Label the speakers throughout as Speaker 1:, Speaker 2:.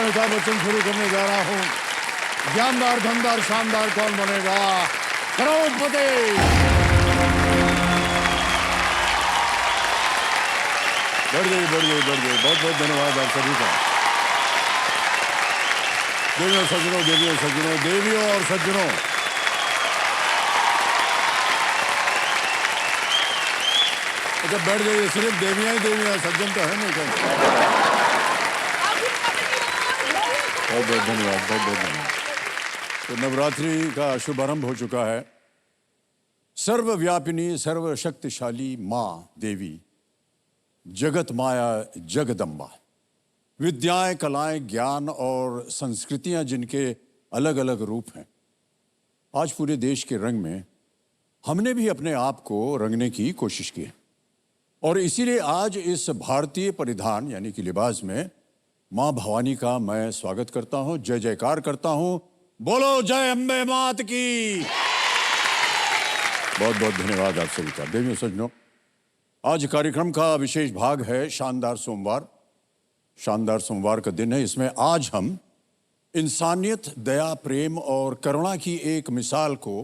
Speaker 1: अमिताभ बच्चन शुरू करने जा रहा हूँ। जानदार, धनदार, शानदार कौन बनेगा करोड़पति। बढ़ गई। बहुत बहुत धन्यवाद आप सभी का। देवियों और सज्जनों, अच्छा बैठ जाइए। सिर्फ देवियां ही सज्जन तो है नहीं कहीं। बहुत धन्यवाद। तो नवरात्रि का शुभारंभ हो चुका है। सर्वव्यापिनी सर्वशक्तिशाली माँ देवी, जगत माया जगदम्बा, विद्याएं, कलाएं, ज्ञान और संस्कृतियां जिनके अलग अलग रूप हैं, आज पूरे देश के रंग में हमने भी अपने आप को रंगने की कोशिश की है। और इसीलिए आज इस भारतीय परिधान यानी कि लिबास में मां भवानी का मैं स्वागत करता हूं, जय जयकार करता हूं। बोलो जय अम्बे मात की। बहुत बहुत धन्यवाद आप सभी का। देवियों सज्जनों, आज कार्यक्रम का विशेष भाग है शानदार सोमवार। शानदार सोमवार का दिन है। इसमें आज हम इंसानियत, दया, प्रेम और करुणा की एक मिसाल को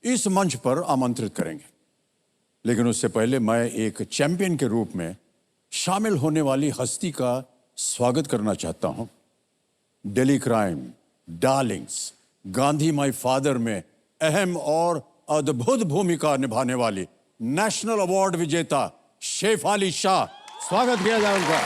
Speaker 1: इस मंच पर आमंत्रित करेंगे। लेकिन उससे पहले मैं एक चैंपियन के रूप में शामिल होने वाली हस्ती का स्वागत करना चाहता हूं। Delhi crime, Darling's, Gandhi my father में अहम और अद्भुत भूमिका निभाने वाली नेशनल अवार्ड विजेता शेफाली शाह, स्वागत किया जाए उनका।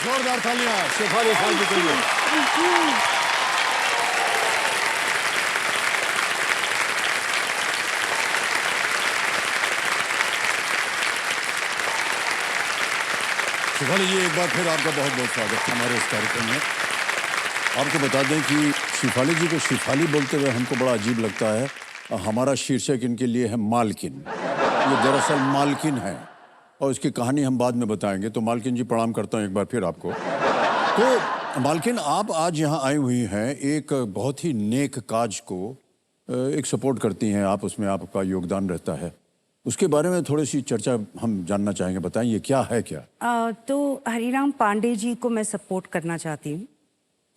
Speaker 1: जोरदार तालियां शेफाली शाह जी के लिए। शेफाली जी, एक बार फिर आपका बहुत बहुत स्वागत है हमारे इस कार्यक्रम में। आपको बता दें कि शेफाली जी को शेफाली बोलते हुए हमको बड़ा अजीब लगता है। हमारा शीर्षक इनके लिए है मालकिन। ये दरअसल मालकिन है और इसकी कहानी हम बाद में बताएंगे। तो मालकिन जी, प्रणाम करता हूँ एक बार फिर आपको। तो मालकिन, आप आज यहाँ आई हुई हैं एक बहुत ही नेक काज को एक सपोर्ट करती हैं आप, उसमें आपका योगदान रहता है। उसके बारे में थोड़ी सी चर्चा हम जानना चाहेंगे। बताएं ये क्या है क्या?
Speaker 2: तो हरिराम पांडे जी को मैं सपोर्ट करना चाहती हूँ।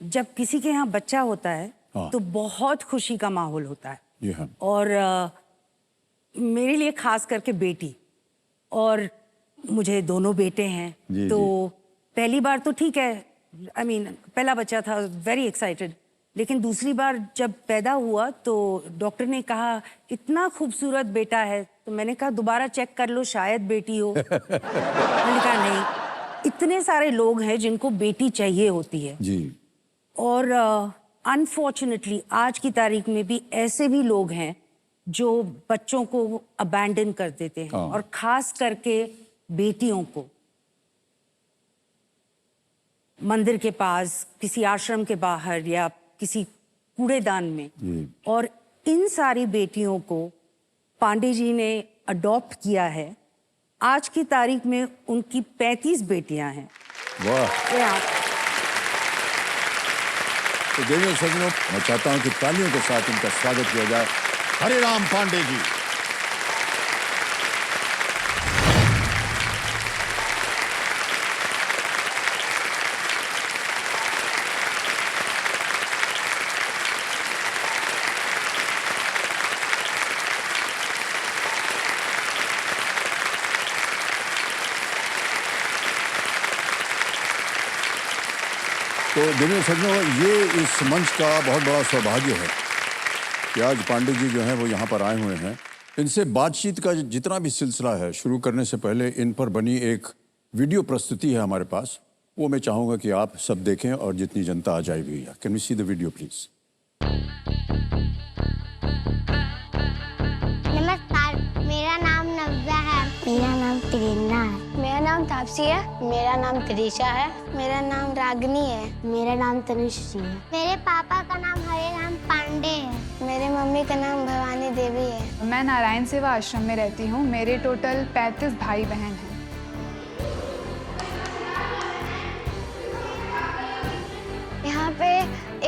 Speaker 2: जब किसी के यहाँ बच्चा होता है तो बहुत खुशी का माहौल होता है।
Speaker 1: ये है।
Speaker 2: और मेरे लिए खास करके बेटी, और मुझे दोनों बेटे हैं। तो पहली बार तो ठीक है, पहला बच्चा था, वेरी एक्साइटेड। लेकिन दूसरी बार जब पैदा हुआ तो डॉक्टर ने कहा इतना खूबसूरत बेटा है, तो मैंने कहा दोबारा चेक कर लो, शायद बेटी हो। मैंने कहा नहीं, इतने सारे लोग हैं जिनको बेटी चाहिए होती है
Speaker 1: जी।
Speaker 2: और अनफॉर्चुनेटली आज की तारीख में भी ऐसे भी लोग हैं जो बच्चों को अबैंडन कर देते हैं, और खास करके बेटियों को मंदिर के पास, किसी आश्रम के बाहर या किसी कूड़ेदान में। और इन सारी बेटियों को पांडे जी ने अडॉप्ट किया है। आज की तारीख में उनकी 35 बेटियां हैं।
Speaker 1: वाह। तो देवियों सज्जनों, मैं चाहता हूं कि तालियों के साथ इनका स्वागत किया जाए। हरिराम पांडे जी। तो देवियों सज्जनों, ये इस मंच का बहुत बड़ा सौभाग्य है कि आज पांडे जी जो हैं वो यहाँ पर आए हुए हैं। इनसे बातचीत का जितना भी सिलसिला है, शुरू करने से पहले इन पर बनी एक वीडियो प्रस्तुति है हमारे पास, वो मैं चाहूँगा कि आप सब देखें और जितनी जनता आ जाए भी। Can we see the video please?
Speaker 3: नमस्कार, मेरा नाम नव्या है। मेरा नाम प्रेरणा है। मेरा नाम तापसी है। मेरा नाम त्रिशा है। मेरा नाम रागनी है। मेरा नाम तनुश्री है। मेरे पापा का नाम हरिराम पांडे है। मेरे मम्मी का नाम भवानी देवी है।
Speaker 4: मैं नारायण सेवा आश्रम में रहती हूँ। मेरे टोटल 35 भाई बहन हैं।
Speaker 3: यहाँ पे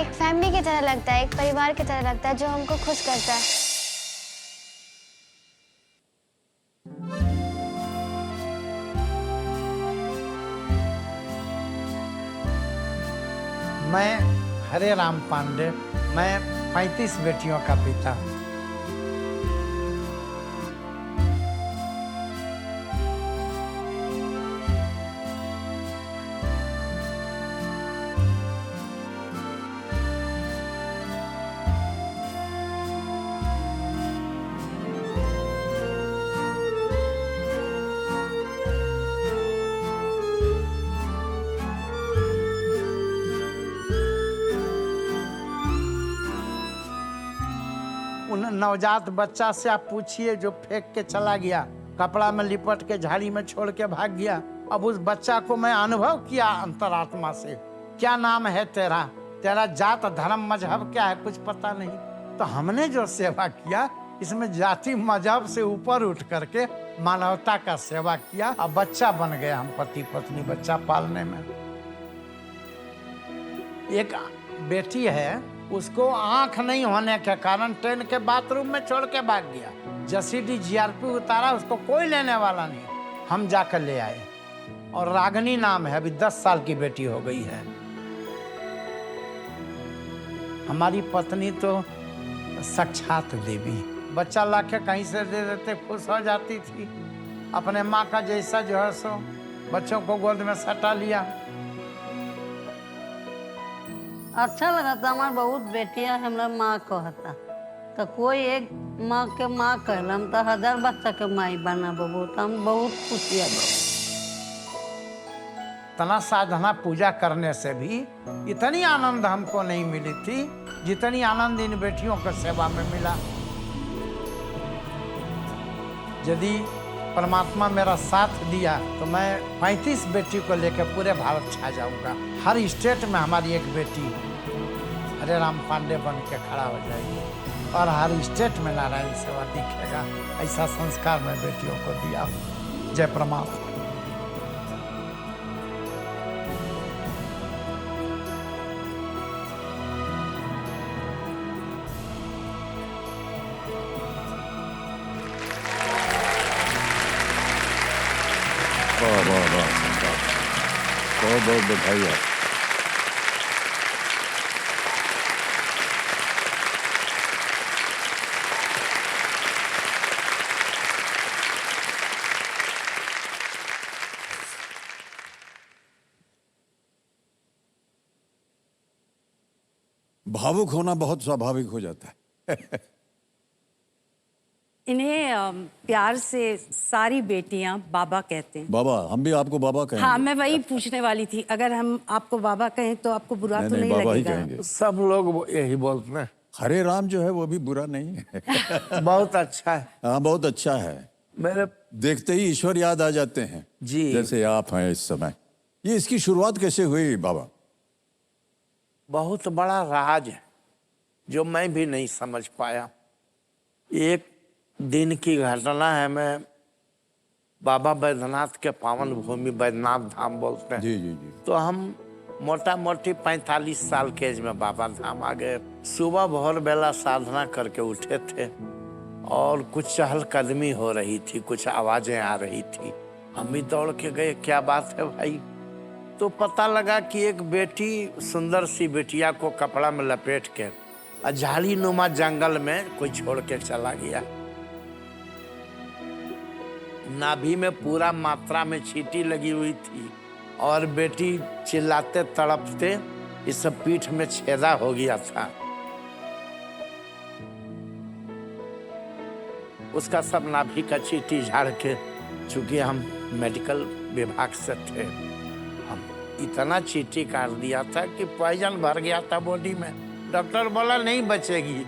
Speaker 3: एक फैमिली की तरह लगता है, एक परिवार की तरह लगता है जो हमको खुश करता है।
Speaker 5: मैं हरे राम पांडे, मैं 35 बेटियों का पिता हूँ। उन नवजात बच्चा से आप पूछिए जो फेंक के चला गया, कपड़ा में लिपट के झाड़ी में छोड़ के भाग गया। अब उस बच्चा को मैं अनुभव किया अंतरात्मा से, क्या नाम है तेरा, तेरा जात धर्म मजहब क्या है कुछ पता नहीं। तो हमने जो सेवा किया इसमें जाति मजहब से ऊपर उठ करके मानवता का सेवा किया। अब बच्चा बन गए हम पति पत्नी बच्चा पालने में। एक बेटी है, उसको आंख नहीं होने के कारण ट्रेन के बाथरूम में छोड़ के भाग गया। जसीडी जीआरपी उतारा, उसको कोई लेने वाला नहीं, हम जाकर ले आए। और रागनी नाम है, अभी 10 साल की बेटी हो गई है। हमारी पत्नी तो साक्षात देवी, बच्चा लाके कहीं से दे देते खुश हो जाती थी। अपने माँ का जैसा जो है सो बच्चों को गोद में सटा लिया।
Speaker 6: अच्छा लगा था। हमारे बहुत बेटियां हमरा माँ कहता, तो कोई एक माँ के माँ कहलम तो 1000 बच्चा के माई बना बबू, तो हम बहुत खुशी है।
Speaker 5: तना साधना पूजा करने से भी इतनी आनंद हमको नहीं मिली थी जितनी आनंद इन बेटियों को सेवा में मिला। यदि परमात्मा मेरा साथ दिया तो मैं 35 बेटी को लेकर पूरे भारत छा जाऊंगा। हर स्टेट में हमारी एक बेटी हरे राम पांडे बन के खड़ा हो जाएगी और हर स्टेट में नारायण सेवा दिखेगा। ऐसा संस्कार मैं बेटियों को दिया। जय परमात्मा।
Speaker 1: वाह वाह वाह, बहुत बहुत बधाई आप। भावुक होना बहुत स्वाभाविक हो जाता है।
Speaker 2: इन्हें प्यार से सारी बेटियां बाबा कहते हैं।
Speaker 1: बाबा, हम भी आपको बाबा कहेंगे।
Speaker 2: हाँ, मैं वही पूछने वाली थी, अगर हम आपको बाबा कहें तो आपको बुरा तो नहीं
Speaker 1: बाबा ही
Speaker 2: लगेगा?
Speaker 1: कहेंगे।
Speaker 5: सब लोग यही बोलते हैं।
Speaker 1: हरे राम जो है वो भी बुरा नहीं है।
Speaker 5: बहुत अच्छा है।
Speaker 1: हाँ, बहुत अच्छा है।
Speaker 5: मेरे
Speaker 1: देखते ही ईश्वर याद आ जाते हैं
Speaker 5: जी।
Speaker 1: जैसे आप हैं इस समय। ये इसकी शुरुआत कैसे हुई बाबा?
Speaker 5: बहुत बड़ा राज है जो मैं भी नहीं समझ पाया। एक दिन की घटना है। मैं बाबा बैद्यनाथ के पावन भूमि बैद्यनाथ धाम बोलते हैं।
Speaker 1: जी जी जी।
Speaker 5: तो हम मोटा मोटी 45 साल के एज में बाबा धाम आ गए। सुबह भोर बेला साधना करके उठे थे और कुछ चहलकदमी हो रही थी, कुछ आवाजें आ रही थी। हम भी दौड़ के गए, क्या बात है भाई? तो पता लगा कि एक बेटी सुंदर सी बेटिया को कपड़ा में लपेट के झाड़ी नुमा जंगल में कोई छोड़ के चला गया। नाभि में पूरा मात्रा में चींटी लगी हुई थी और बेटी चिल्लाते तड़पते इस पीठ में छेदा हो गया था। उसका सब नाभि का चींटी झाड़ के, चूंकि हम मेडिकल विभाग से थे, हम इतना चींटी काट दिया था कि पॉइजन भर गया था बॉडी में। डॉक्टर बोला नहीं बचेगी।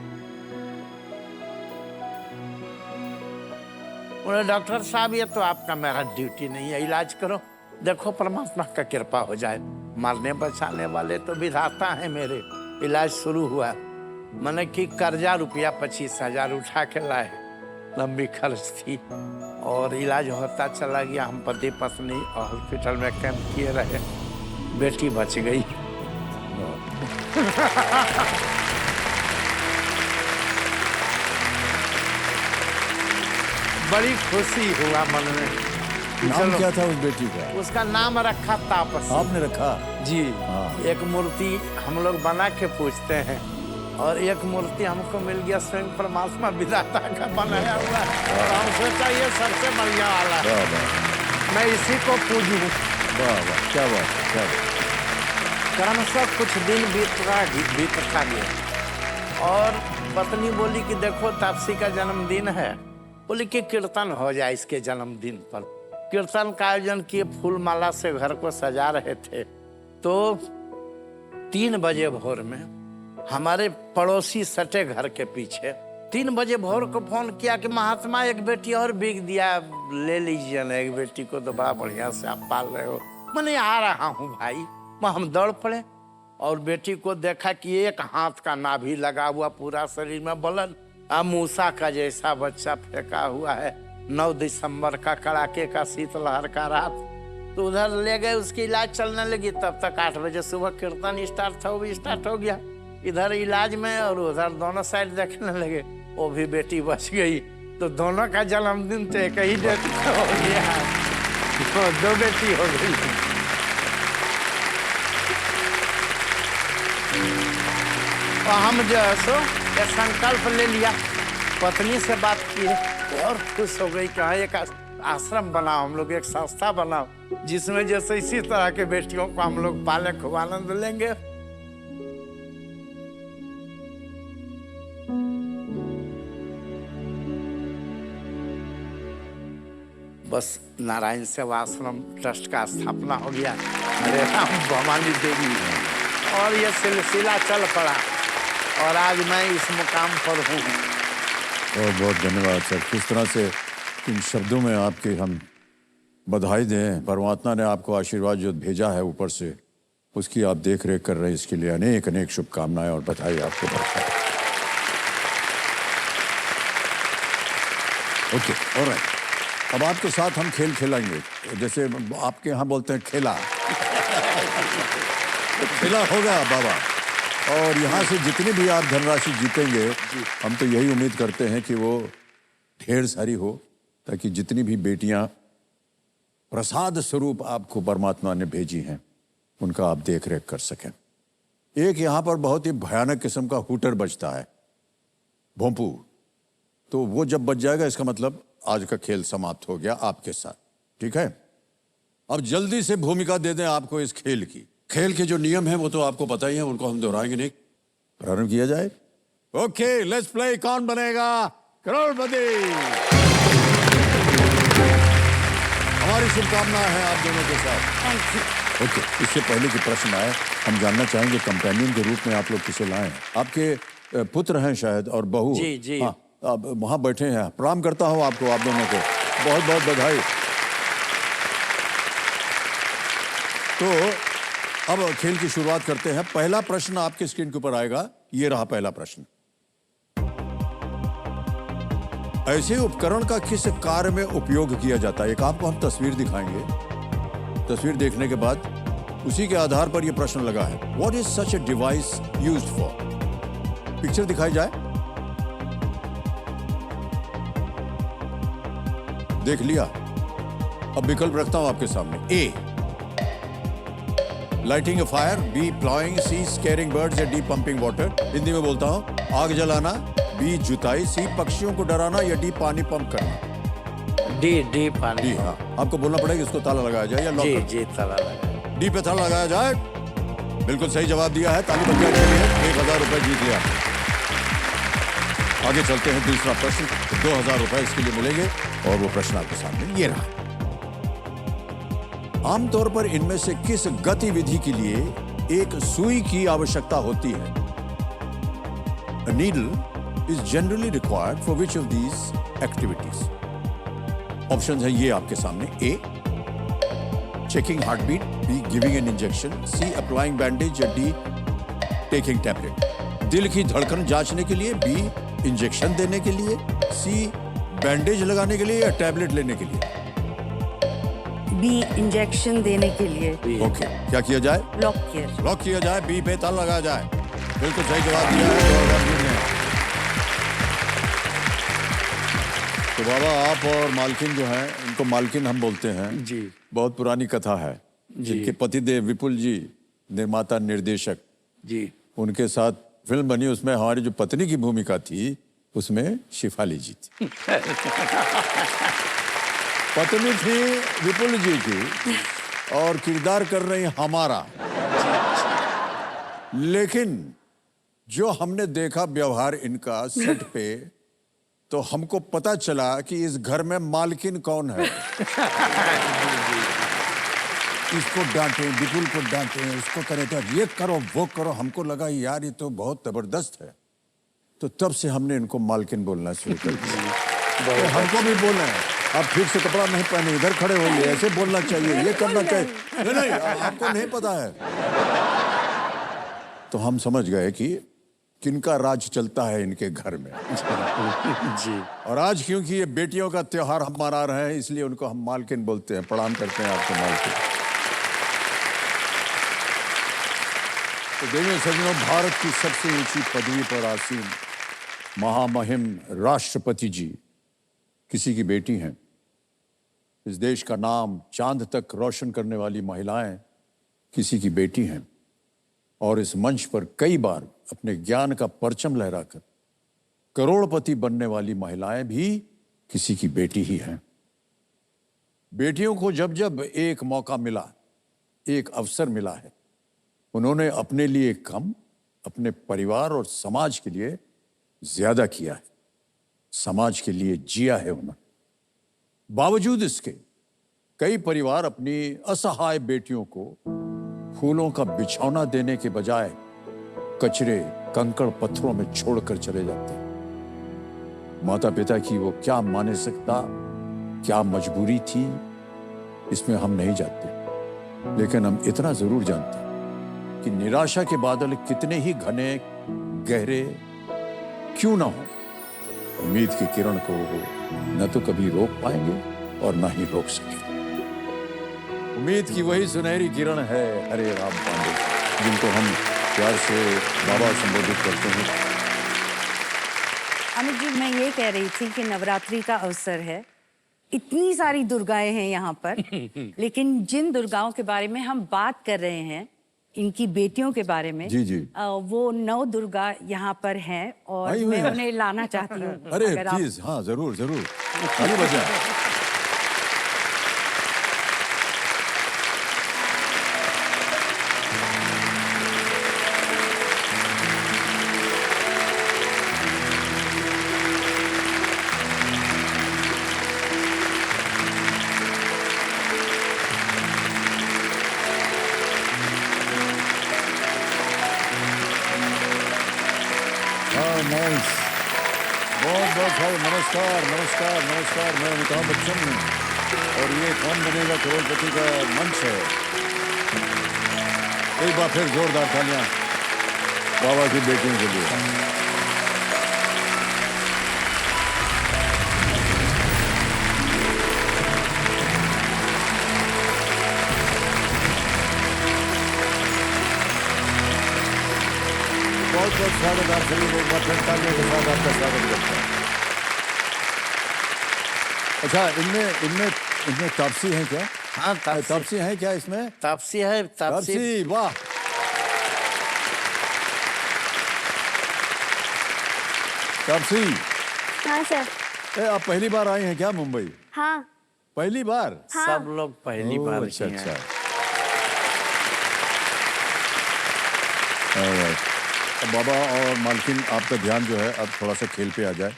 Speaker 5: बोले डॉक्टर साहब ये तो आपका मेरा ड्यूटी नहीं है, इलाज करो, देखो परमात्मा का कृपा हो जाए। मारने बचाने वाले तो विधाता है मेरे। इलाज शुरू हुआ। मैंने कि कर्जा रुपया 25,000 उठा के लाए, लंबी खर्च थी और इलाज होता चला गया। हम पति पत्नी हॉस्पिटल में कैंप किए रहे। बेटी बच गई। बड़ी खुशी हुआ मन में।
Speaker 1: नाम
Speaker 5: चलो।
Speaker 1: क्या था उस बेटी का?
Speaker 5: उसका नाम रखा तापसी।
Speaker 1: आपने रखा?
Speaker 5: जी।
Speaker 1: हाँ।
Speaker 5: एक मूर्ति हम लोग बना के पूछते हैं और एक मूर्ति हमको मिल गया स्वयं परमात्मा विधाता का बनाया हुआ है। और हम सोचा ये सबसे बढ़िया वाला है,
Speaker 1: वाह वाह
Speaker 5: मैं इसी को पूजूं।
Speaker 1: वाह वाह, क्या बात है, क्या बात।
Speaker 5: क्रमशः कुछ दिन बीतता गया और पत्नी बोली कि देखो तापसी का जन्मदिन है, बोली कि कीर्तन हो जाए इसके जन्मदिन पर। कीर्तन का आयोजन किए, फूल माला से घर को सजा रहे थे। तो 3 बजे भोर में हमारे पड़ोसी सटे घर के पीछे 3 बजे भोर को फोन किया कि महात्मा एक बेटी और बिक दिया, ले लीजिए ना, एक बेटी को तो बड़ा बढ़िया से आप पाल रहे हो। मैंने आ रहा हूँ भाई। हम दौड़ पड़े और बेटी को देखा कि एक हाथ का नाभि लगा हुआ, पूरा शरीर में बलन, मूसा का जैसा बच्चा फेंका हुआ है। 9 दिसंबर का कड़ाके का शीतलहर का रात। तो उधर ले गए, उसकी इलाज चलने लगी। तब तक 8 बजे सुबह कीर्तन स्टार्ट हो गया इधर इलाज में, और उधर दोनों साइड देखने लगे। वो भी बेटी बच गई। तो दोनों का जन्मदिन तो एक ही डेट हो गया, 2 बेटी हो गई। और हम जो है सो ये संकल्प ले लिया, पत्नी से बात की और खुश हो गई कि हाँ एक आश्रम बनाओ, हम लोग एक संस्था बनाओ जिसमें जैसे इसी तरह के बेटियों को हम लोग पाले खूब आनंद लेंगे। बस नारायण सेवा आश्रम ट्रस्ट का स्थापना हो गया, हरे राम भवानी देवी, और ये सिलसिला चल पड़ा और आज मैं इस मुकाम पर हूँ।
Speaker 1: बहुत बहुत धन्यवाद सर। किस तरह से इन शब्दों में आपके हम बधाई दें। परमात्मा ने आपको आशीर्वाद जो भेजा है ऊपर से, उसकी आप देख रेख कर रहे हैं, इसके लिए अनेक अनेक शुभकामनाएं और बधाई आपको। Okay, alright. अब आपके साथ हम खेल खेलेंगे, जैसे आपके यहाँ बोलते हैं खेला। खेला होगा बाबा। और यहाँ से जितनी भी आप धनराशि जीतेंगे, हम तो यही उम्मीद करते हैं कि वो ढेर सारी हो, ताकि जितनी भी बेटियां प्रसाद स्वरूप आपको परमात्मा ने भेजी हैं, उनका आप देख रेख कर सकें। एक यहाँ पर बहुत ही भयानक किस्म का हूटर बजता है, भोंपू। तो वो जब बज जाएगा, इसका मतलब आज का खेल समाप्त हो गया आपके साथ, ठीक है? अब जल्दी से भूमिका दे दें आपको इस खेल की। खेल के जो नियम हैं वो तो आपको पता ही है, उनको हम दोहराएंगे नहीं। प्रारंभ किया जाए। Okay, let's play. कौन बनेगा करोड़पति? हमारी शुभकामना है आप दोनों के साथ। ओके, इससे पहले कि प्रश्न आए, हम जानना चाहेंगे कंपेनियन के रूप में आप लोग किसे लाए हैं? आपके पुत्र हैं शायद और बहू।
Speaker 5: जी जी।
Speaker 1: हाँ, आप वहाँ बैठे हैं। प्रणाम करता हूँ आपको, आप दोनों को बहुत बहुत बधाई। तो अब खेल की शुरुआत करते हैं। पहला प्रश्न आपके स्क्रीन के ऊपर आएगा। ये रहा पहला प्रश्न। ऐसे उपकरण का किस कार्य में उपयोग किया जाता है? एक आपको हम तस्वीर दिखाएंगे। तस्वीर देखने के बाद उसी के आधार पर यह प्रश्न लगा है। What is such a device used for? Picture दिखाई जाए, देख लिया। अब विकल्प रखता हूं आपके सामने। ए, लाइटिंग ए फायर, बी प्लॉइंग, सी स्केरिंग बर्ड्स, या डी पंपिंग वाटर। हिंदी में बोलता हूं, आग जलाना, बी जुताई, सी पक्षियों को डराना, या डी पानी पंप करना।
Speaker 5: डी पानी।
Speaker 1: डी, हाँ। आपको बोलना पड़ेगा इसको ताला लगाया जाए या लॉक।
Speaker 5: जी जी, ताला लगाया।
Speaker 1: डी पे ताला लगाया जाए। बिल्कुल सही जवाब दिया है। ताली बज जाए। 1000 रुपए जीत लिया। आगे चलते हैं। दूसरा प्रश्न, 2000 रुपए इसके लिए मिलेंगे और वो प्रश्न आपके सामने ये रहा। आमतौर पर इनमें से किस गतिविधि के लिए एक सुई की आवश्यकता होती है? A needle is generally required for which of these activities? Option है ये आपके सामने। A, checking heart beat, B giving an injection, C applying bandage, या डी टेकिंग टैबलेट। दिल की धड़कन जांचने के लिए, बी इंजेक्शन देने के लिए, सी बैंडेज लगाने के लिए, या टैबलेट लेने के लिए।
Speaker 2: बी इंजेक्शन देने के लिए
Speaker 1: ओके, क्या किया जाए?
Speaker 2: लॉक किया जाए।
Speaker 1: लॉक किया जाए, बी पे ताला लगाया जाए। बिल्कुल सही जवाब दिया है 2000 ने। तो बाबा, आप और मालकिन जो हैं, इनको मालकिन हम बोलते हैं
Speaker 5: जी।
Speaker 1: बहुत पुरानी कथा है। जिनके पतिदेव विपुल जी, निर्माता निर्देशक
Speaker 5: जी।
Speaker 1: उनके साथ फिल्म बनी, उसमें हमारी जो पत्नी की भूमिका थी उसमें शिफाली जी थी। पत्नी थी विपुल जी की और किरदार कर रही हमारा। लेकिन जो हमने देखा व्यवहार इनका सेट पे, तो हमको पता चला कि इस घर में मालकिन कौन है। इसको डांटे, विपुल को डांटे, उसको करे तो ये करो वो करो। हमको लगा यार ये तो बहुत जबरदस्त है। तो तब से हमने इनको मालकिन बोलना शुरू कर दिया। तो हमको भी बोलना है, आप ठीक से कपड़ा नहीं पहने, इधर खड़े होइए, ऐसे बोलना चाहिए, ये करना चाहिए। नहीं, आपको नहीं पता है। तो हम समझ गए कि किनका राज चलता है इनके घर में।
Speaker 5: जी।
Speaker 1: और आज क्योंकि ये बेटियों का त्योहार हम मना रहे हैं, इसलिए उनको हम मालकिन बोलते हैं। प्रणाम करते हैं आपको मालकिन। तो देखिए सज्जनों, भारत की सबसे ऊंची पदवी पर आसीन महामहिम राष्ट्रपति जी किसी की बेटी हैं। इस देश का नाम चांद तक रोशन करने वाली महिलाएं किसी की बेटी हैं। और इस मंच पर कई बार अपने ज्ञान का परचम लहराकर करोड़पति बनने वाली महिलाएं भी किसी की बेटी ही हैं। बेटियों को जब जब एक मौका मिला, एक अवसर मिला है, उन्होंने अपने लिए कम, अपने परिवार और समाज के लिए ज्यादा किया है। समाज के लिए जिया है उन्होंने। बावजूद इसके कई परिवार अपनी असहाय बेटियों को फूलों का बिछौना देने के बजाय कचरे, कंकड़, पत्थरों में छोड़कर चले जाते हैं। माता पिता की वो क्या मानसिकता, क्या मजबूरी थी, इसमें हम नहीं जानते। लेकिन हम इतना जरूर जानते हैं कि निराशा के बादल कितने ही घने, गहरे क्यों ना हो, उम्मीद की किरण को न तो कभी रोक पाएंगे और न ही रोक सकेंगे। उम्मीद की वही सुनहरी किरण है हरे राम पांडे, जिनको हम प्यार से बाबा संबोधित करते हैं।
Speaker 2: अमित जी, मैं ये कह रही थी कि नवरात्रि का अवसर है, इतनी सारी दुर्गाएं हैं यहाँ पर, लेकिन जिन दुर्गाओं के बारे में हम बात कर रहे हैं, इनकी बेटियों के बारे में,
Speaker 1: जी जी,
Speaker 2: वो 9 दुर्गा यहाँ पर हैं और मैं उन्हें लाना चाहती हूँ।
Speaker 1: अरे प्लीज, हाँ जरूर जरूर, खाली बजा। बहुत बहुत सारे नमस्कार नमस्कार नमस्कार। मैं अमिताभ बच्चन हूँ और ये कौन बनेगा करोड़पति का मंच है। एक बार फिर जोरदार तालियां बाबा की बेटियों के लिए। बहुत बहुत स्वागत आप सभी को, एक बार फिर तालियों के साथ आपका स्वागत करता हूँ। अच्छा, इनमें तापसी हैं क्या?
Speaker 5: हाँ,
Speaker 1: तापसी हैं क्या इसमें?
Speaker 5: तापसी है,
Speaker 1: तापसी, वाह। तापसी,
Speaker 3: हाँ सर।
Speaker 1: आप पहली बार आई हैं क्या मुंबई?
Speaker 3: हाँ।
Speaker 1: पहली बार?
Speaker 5: सब लोग पहली बार
Speaker 1: अच्छा
Speaker 5: किए हैं।
Speaker 1: अच्छा। Alright. अब बाबा और मालकिन, आपका ध्यान जो है अब थोड़ा सा खेल पे आ जाए,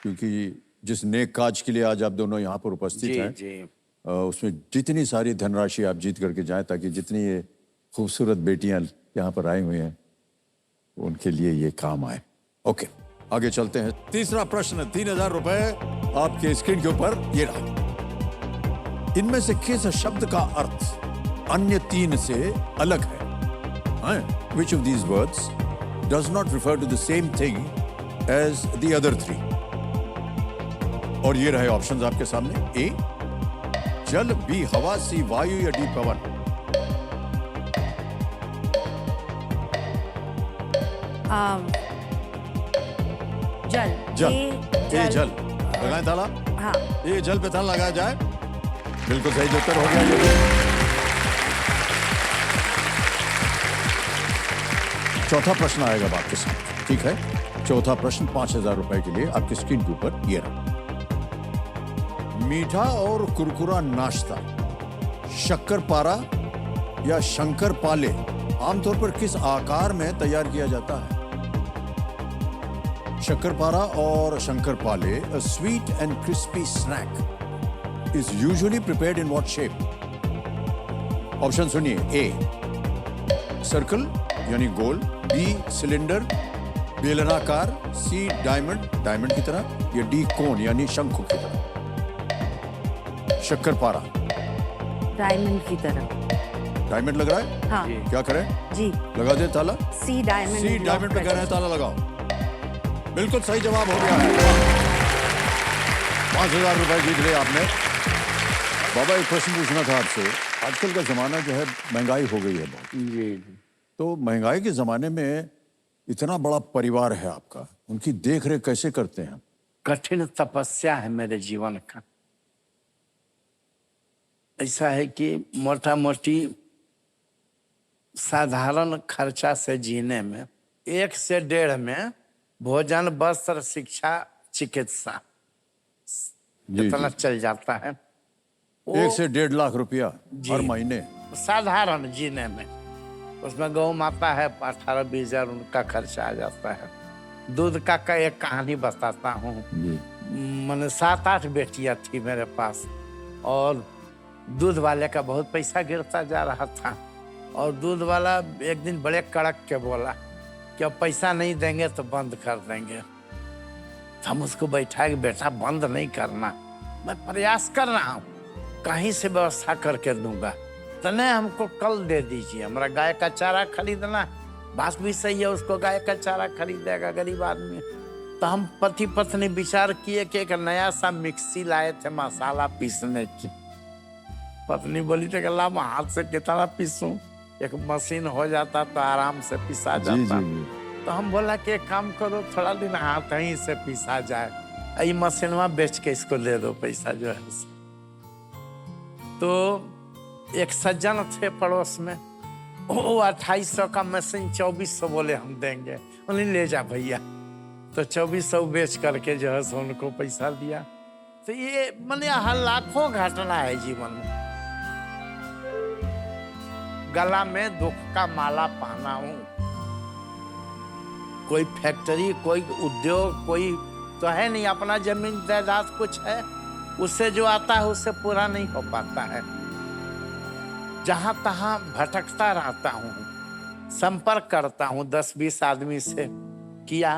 Speaker 1: क्योंकि जिस नेक काज के लिए आज आप दोनों यहाँ पर उपस्थित हैं,
Speaker 5: जी।
Speaker 1: उसमें जितनी सारी धनराशि आप जीत करके जाएं, ताकि जितनी ये खूबसूरत बेटियां यहाँ पर आई हुई हैं उनके लिए ये काम आए। ओके, आगे चलते हैं। तीसरा प्रश्न, 3000 रुपए आपके स्क्रीन के ऊपर ये रहा। इनमें से किस शब्द का अर्थ अन्य 3 से अलग है? Which of these words does not refer to the same thing as the other 3? और ये रहे ऑप्शंस आपके सामने। ए जल, बी हवा, सी वायु या डी पवन?
Speaker 2: जल।
Speaker 1: जल।
Speaker 2: ए
Speaker 1: ए जल। लगाएं ताला?
Speaker 2: हाँ।
Speaker 1: ए जल पे ताला लगाया जाए। बिल्कुल सही उत्तर हो गया ये। चौथा प्रश्न आएगा अब आपके साथ, ठीक है? चौथा प्रश्न 5,000 रुपए के लिए आपकी स्क्रीन के ऊपर ये रहा। मीठा और कुरकुरा नाश्ता शक्करपारा या शंकरपाले आमतौर पर किस आकार में तैयार किया जाता है? शक्करपारा और शंकरपाले, a sweet and crispy snack, is usually prepared in what shape? Option सुनिए। ए सर्कल यानी गोल, बी सिलेंडर बेलनाकार, सी डायमंड डायमंड की तरह, या डी कोन यानी शंकु की तरह? शक्करपारा
Speaker 2: डायमंड की तरह।
Speaker 1: डायमंड लग रहा है?
Speaker 2: हाँ
Speaker 1: क्या करें?
Speaker 2: जी।
Speaker 1: लगा दे ताला?
Speaker 2: सी डायमंड।
Speaker 1: सी डायमंड पे कह रहे हैं, ताला लगाओ। बिल्कुल सही जवाब हो गया है। 5,000 रुपए जीत लिया आपने। बाबा एक प्रश्न पूछना था आपसे। आजकल का जमाना जो है महंगाई हो गई है बहुत।
Speaker 5: जी।
Speaker 1: तो महंगाई के जमाने में इतना बड़ा परिवार है आपका, उनकी देख रेख कैसे करते हैं?
Speaker 5: कठिन तपस्या है मेरे जीवन का। ऐसा है कि मोटा मोटी साधारण खर्चा से जीने में 1 से 1.5 में भोजन, वस्त्र, शिक्षा, चिकित्सा
Speaker 1: जी,
Speaker 5: इतना
Speaker 1: जी।
Speaker 5: चल जाता है।
Speaker 1: 1 से 1.5 लाख रुपया
Speaker 5: जी।
Speaker 1: हर महीने।
Speaker 5: साधारण जीने में उसमें गौ माता है, 18-20 हजार उनका खर्चा आ जाता है। दूध का एक कहानी बताता हूँ। मैंने 7-8 बेटियां थी मेरे पास, और दूध वाले का बहुत पैसा गिरता जा रहा था। और दूध वाला एक दिन बड़े कड़क के बोला कि अब पैसा नहीं देंगे तो बंद कर देंगे। तो हम उसको बैठा कि बेटा बंद नहीं करना, मैं प्रयास कर रहा हूँ, कहीं से व्यवस्था करके दूंगा। तो नहीं, हमको कल दे दीजिए, हमारा गाय का चारा खरीदना। बात भी सही है, उसको गाय का चारा खरीदेगा गरीब आदमी। तो हम पति पत्नी विचार किए कि एक नया सा मिक्सी लाए थे मसाला पीसने की। पत्नी बोली थे कि ला मैं हाथ से कितना पीसूं, एक मशीन हो जाता तो आराम से पिसा जाता। तो हम बोला कि एक काम करो, थोड़ा दिन हाथ ही से पिसा जाए, ये मशीनवा बेच के इसको दे दो पैसा जो है। तो एक सज्जन थे पड़ोस में, वो 2800 का मशीन 2400 बोले हम देंगे। उन्हें ले जा भैया। तो 2400 बेच करके जो है उनको पैसा दिया। तो ये मैंने लाखों घटना है जीवन में। गला में दुख का माला पहना हूं। कोई फैक्ट्री, कोई उद्योग, कोई तो है नहीं, अपना जमीन जायदाद कुछ है, उससे जो आता है उससे पूरा नहीं हो पाता है। जहां तहां भटकता रहता हूं, संपर्क करता हूं 10-20 आदमी से किया,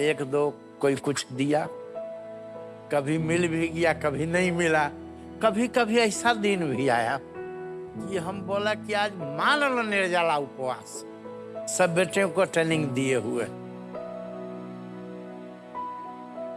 Speaker 5: 1-2 कोई कुछ दिया, कभी मिल भी गया, कभी नहीं मिला। कभी कभी ऐसा दिन भी आया कि हम बोला कि आज मान लो निर्जला उपवास, सब बेटियों को ट्रेनिंग दिए हुए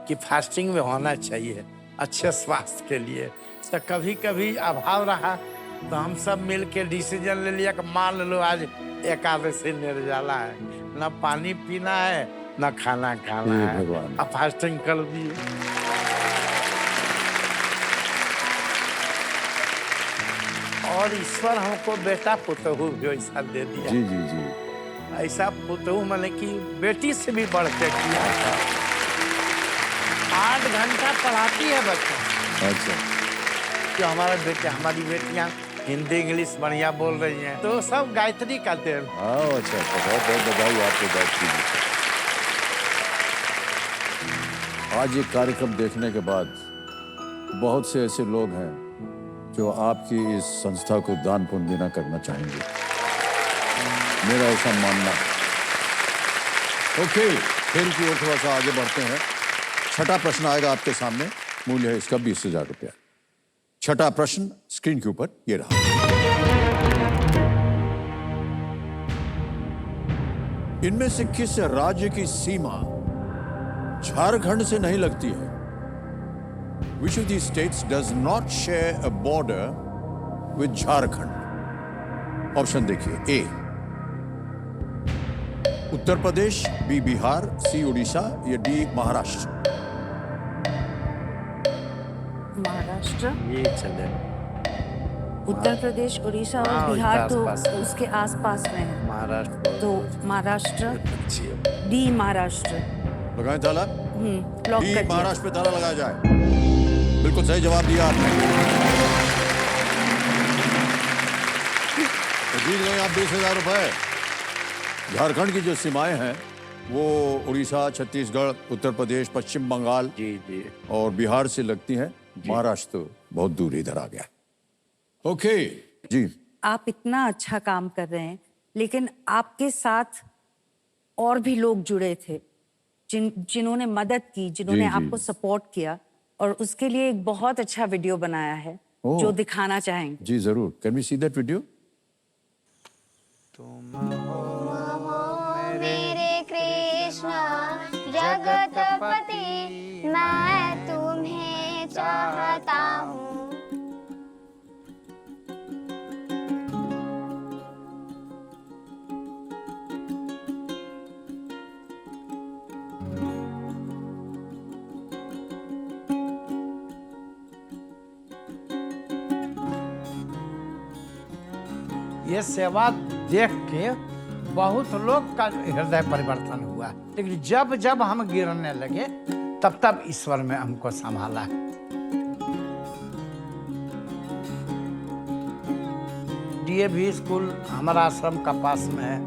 Speaker 5: कि फास्टिंग में होना चाहिए अच्छे स्वास्थ्य के लिए। तो कभी कभी अभाव रहा तो हम सब मिल के डिसीजन ले लिया कि मान लो आज एकादशी निर्जला है, न पानी पीना है न खाना खाना है, अब फास्टिंग कर दिए। और ईश्वर हमको बेटा पुतहु भी ऐसा दे दिया।
Speaker 1: जी जी जी।
Speaker 5: ऐसा पुतहु मैंने कि बेटी से भी बढ़ के किया था। 8 घंटा पढ़ाती है बच्चा।
Speaker 1: अच्छा।
Speaker 5: कि हमारा बेटे, हमारी बेटियां हिंदी इंग्लिश बढ़िया बोल रही हैं, तो सब गायत्री का देन।
Speaker 1: अच्छा, बहुत बहुत बधाई आपको गायत्री जी। आज ये कार्यक्रम देखने के बाद बहुत से ऐसे लोग हैं जो आपकी इस संस्था को दान पुण्य देना करना चाहेंगे, मेरा ऐसा मानना है। ओके, खेल की ओर थोड़ा सा आगे बढ़ते हैं। छठा प्रश्न आएगा आपके सामने, मूल्य है इसका 20,000 रुपया। छठा प्रश्न स्क्रीन के ऊपर ये रहा। इनमें से किस राज्य की सीमा झारखंड से नहीं लगती है? Which of these states does not share a border with Jharkhand? Option देखिए, ए उत्तर प्रदेश, बी बिहार, सी उड़ीसा या डी महाराष्ट्र।
Speaker 2: महाराष्ट्र,
Speaker 5: ये चले
Speaker 2: उत्तर प्रदेश, उड़ीसा और
Speaker 5: हाँ,
Speaker 2: बिहार तो
Speaker 5: आसपास है।
Speaker 2: उसके आसपास में है।
Speaker 5: महाराष्ट्र
Speaker 2: तो महाराष्ट्र,
Speaker 5: अच्छी है।
Speaker 2: डी महाराष्ट्र।
Speaker 1: लगाएं ताला।
Speaker 2: लॉक
Speaker 1: डी
Speaker 2: कर दिया।
Speaker 1: महाराष्ट्र पे ताला लगाया जाए। बिल्कुल सही जवाब दिया आपने। तो जीत गए आप 20,000 रुपए। झारखंड की जो सीमाएं हैं वो उड़ीसा, छत्तीसगढ़, उत्तर प्रदेश, पश्चिम बंगाल
Speaker 5: जी जी
Speaker 1: और बिहार से लगती हैं। महाराष्ट्र तो बहुत दूर इधर आ गया। ओके जी।
Speaker 2: आप इतना अच्छा काम कर रहे हैं, लेकिन आपके साथ और भी लोग जुड़े थे जिन्होंने मदद की, जिन्होंने
Speaker 1: जी, जी।
Speaker 2: आपको सपोर्ट किया, और उसके लिए एक बहुत अच्छा वीडियो बनाया है
Speaker 1: ओह।
Speaker 2: जो दिखाना चाहेंगे।
Speaker 1: जी जरूर। Can we see that video?
Speaker 3: मेरे कृष्ण जगतपति, मैं तुम्हें चाहता हूँ।
Speaker 5: ये सेवा देख के बहुत लोग का हृदय परिवर्तन हुआ, लेकिन जब जब हम गिरने लगे तब तब ईश्वर में हमको संभाला। डीएवी स्कूल हमारा आश्रम का पास में है।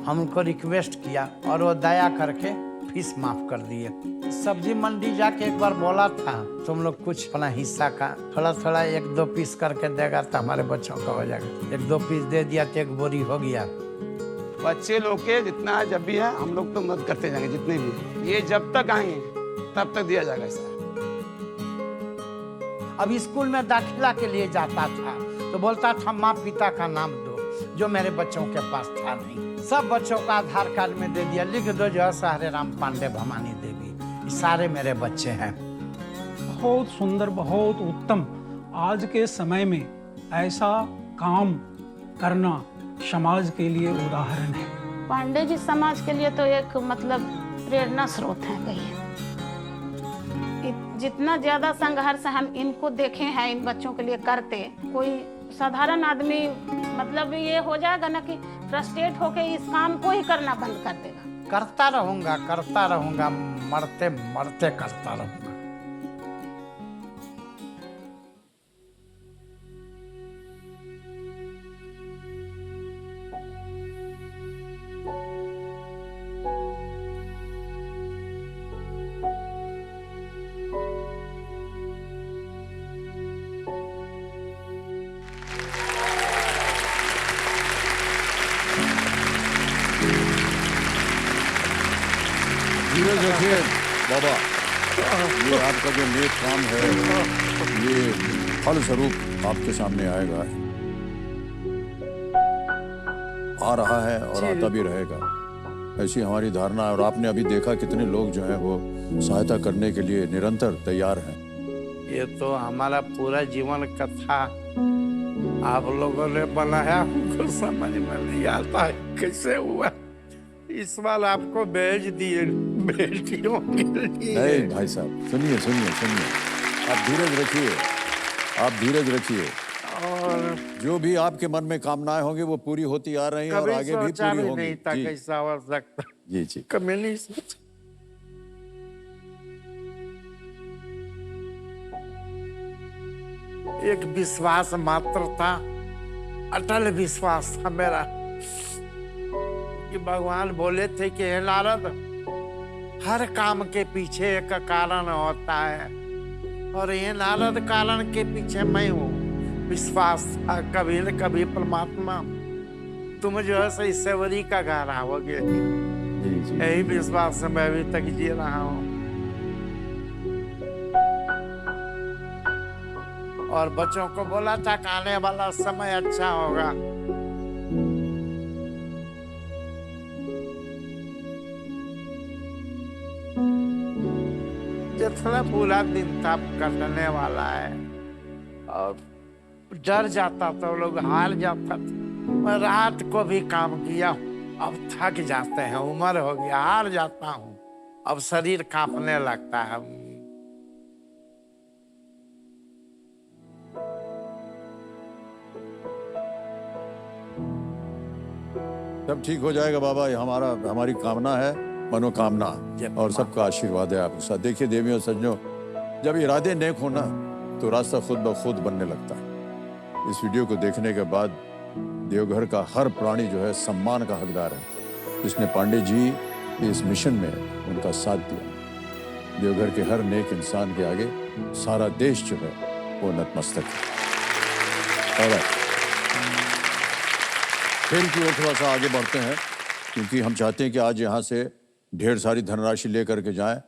Speaker 5: हम उनको रिक्वेस्ट किया और वो दया करके फीस माफ कर दिए। सब्जी मंडी जाके एक बार बोला था, तुम लोग कुछ अपना हिस्सा का थोड़ा थोड़ा 1-2 पीस करके देगा तो हमारे बच्चों का हो जाएगा। 1-2 पीस दे दिया तो 1 बोरी हो गया।
Speaker 7: बच्चे लोग के जितना जब भी है हम लोग तो मदद करते जाएंगे, जितने भी ये जब तक आएंगे तब तक दिया जाएगा इसका।
Speaker 5: अब स्कूल में दाखिला के लिए जाता था तो बोलता था माँ पिता का नाम दो, जो मेरे बच्चों के पास था नहीं। सब बच्चों का आधार कार्ड में दे दिया, लिख दो जो हरे राम पांडे भवानी देवी, ये सारे मेरे बच्चे हैं।
Speaker 8: बहुत सुंदर, बहुत उत्तम। आज के समय में ऐसा काम करना समाज के लिए उदाहरण है।
Speaker 9: पांडे जी समाज के लिए तो एक मतलब प्रेरणा स्रोत है। कहिए जितना ज्यादा संघर्ष हम इनको देखे हैं, इन बच्चों के लिए करते, कोई साधारण आदमी मतलब ये हो जाएगा ना कि फ्रस्ट्रेट होके इस काम को ही करना बंद कर देगा।
Speaker 5: करता रहूंगा, मरते मरते करता रहूंगा।
Speaker 1: धीरज रखिए बाबा। ये आपका जो नेक काम है ये फल स्वरूप आपके सामने आएगा, आ रहा है और आता भी रहेगा, ऐसी हमारी धारणा है। और आपने अभी देखा कितने लोग जो हैं वो सहायता करने के लिए निरंतर तैयार हैं।
Speaker 5: ये तो हमारा पूरा जीवन कथा आप लोगों ने बनाया, हमको समझ में नहीं आता कैसे हुआ। इस बार आपको भेज दिए बेटियों के लिए।
Speaker 1: नहीं भाई साहब, सुनिए सुनिए सुनिए, आप धीरज रखिए, आप धीरज रखिए।
Speaker 5: और
Speaker 1: जो भी आपके मन में कामनाएं होंगी वो पूरी होती आ रही हैं और
Speaker 5: कभी
Speaker 1: आगे भी
Speaker 5: सोचा
Speaker 1: पूरी
Speaker 5: भी
Speaker 1: होंगी।
Speaker 5: नहीं था
Speaker 1: जी
Speaker 5: कैसा हो सकता।
Speaker 1: जी जी।
Speaker 5: कभी नहीं सोचा। एक विश्वास मात्र था, अटल विश्वास था मेरा कि भगवान बोले थे कि हे नारद, हर काम के पीछे एक कारण होता है और ये नारद कारण के पीछे मैं हूँ। विश्वास था कभी न कभी परमात्मा तुम जो है सही सेवरी का घर आओगे। यही विश्वास से मैं अभी तक जी रहा हूँ। और बच्चों को बोला था कि आने वाला समय अच्छा होगा। ये फैसला पूरा दिन तब करने वाला है और डर जाता तो लोग हार जाता था। मैं रात को भी काम किया, अब थक जाते हैं, उम्र हो गया, हार जाता हूँ, अब शरीर कांपने लगता है।
Speaker 1: सब ठीक हो जाएगा बाबा, ये हमारी कामना है, मनोकामना, और सबका आशीर्वाद है आपके साथ। देखिए देवियों सज्जनों, जब इरादे नेक हो ना तो रास्ता खुद ब खुद बनने लगता है। इस वीडियो को देखने के बाद देवघर का हर प्राणी जो है सम्मान का हकदार है। इसने पांडे जी के इस मिशन में उनका साथ दिया। देवघर के हर नेक इंसान के आगे सारा देश जो है वो नतमस्तक है। खेल की ओर थोड़ा सा आगे बढ़ते हैं, क्योंकि हम चाहते हैं कि आज यहाँ से ढेर सारी धनराशि लेकर के जाएं,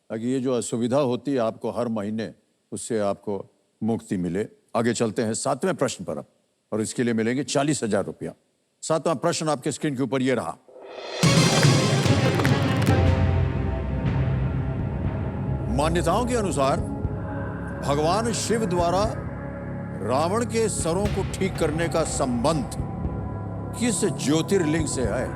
Speaker 1: ताकि ये जो असुविधा होती है आपको हर महीने, उससे आपको मुक्ति मिले। आगे चलते हैं 7वें प्रश्न पर अब, और इसके लिए मिलेंगे 40,000 रुपया। 7वां प्रश्न आपके स्क्रीन के ऊपर ये रहा। मान्यताओं के अनुसार भगवान शिव द्वारा रावण के सरों को ठीक करने का संबंध किस ज्योतिर्लिंग से है?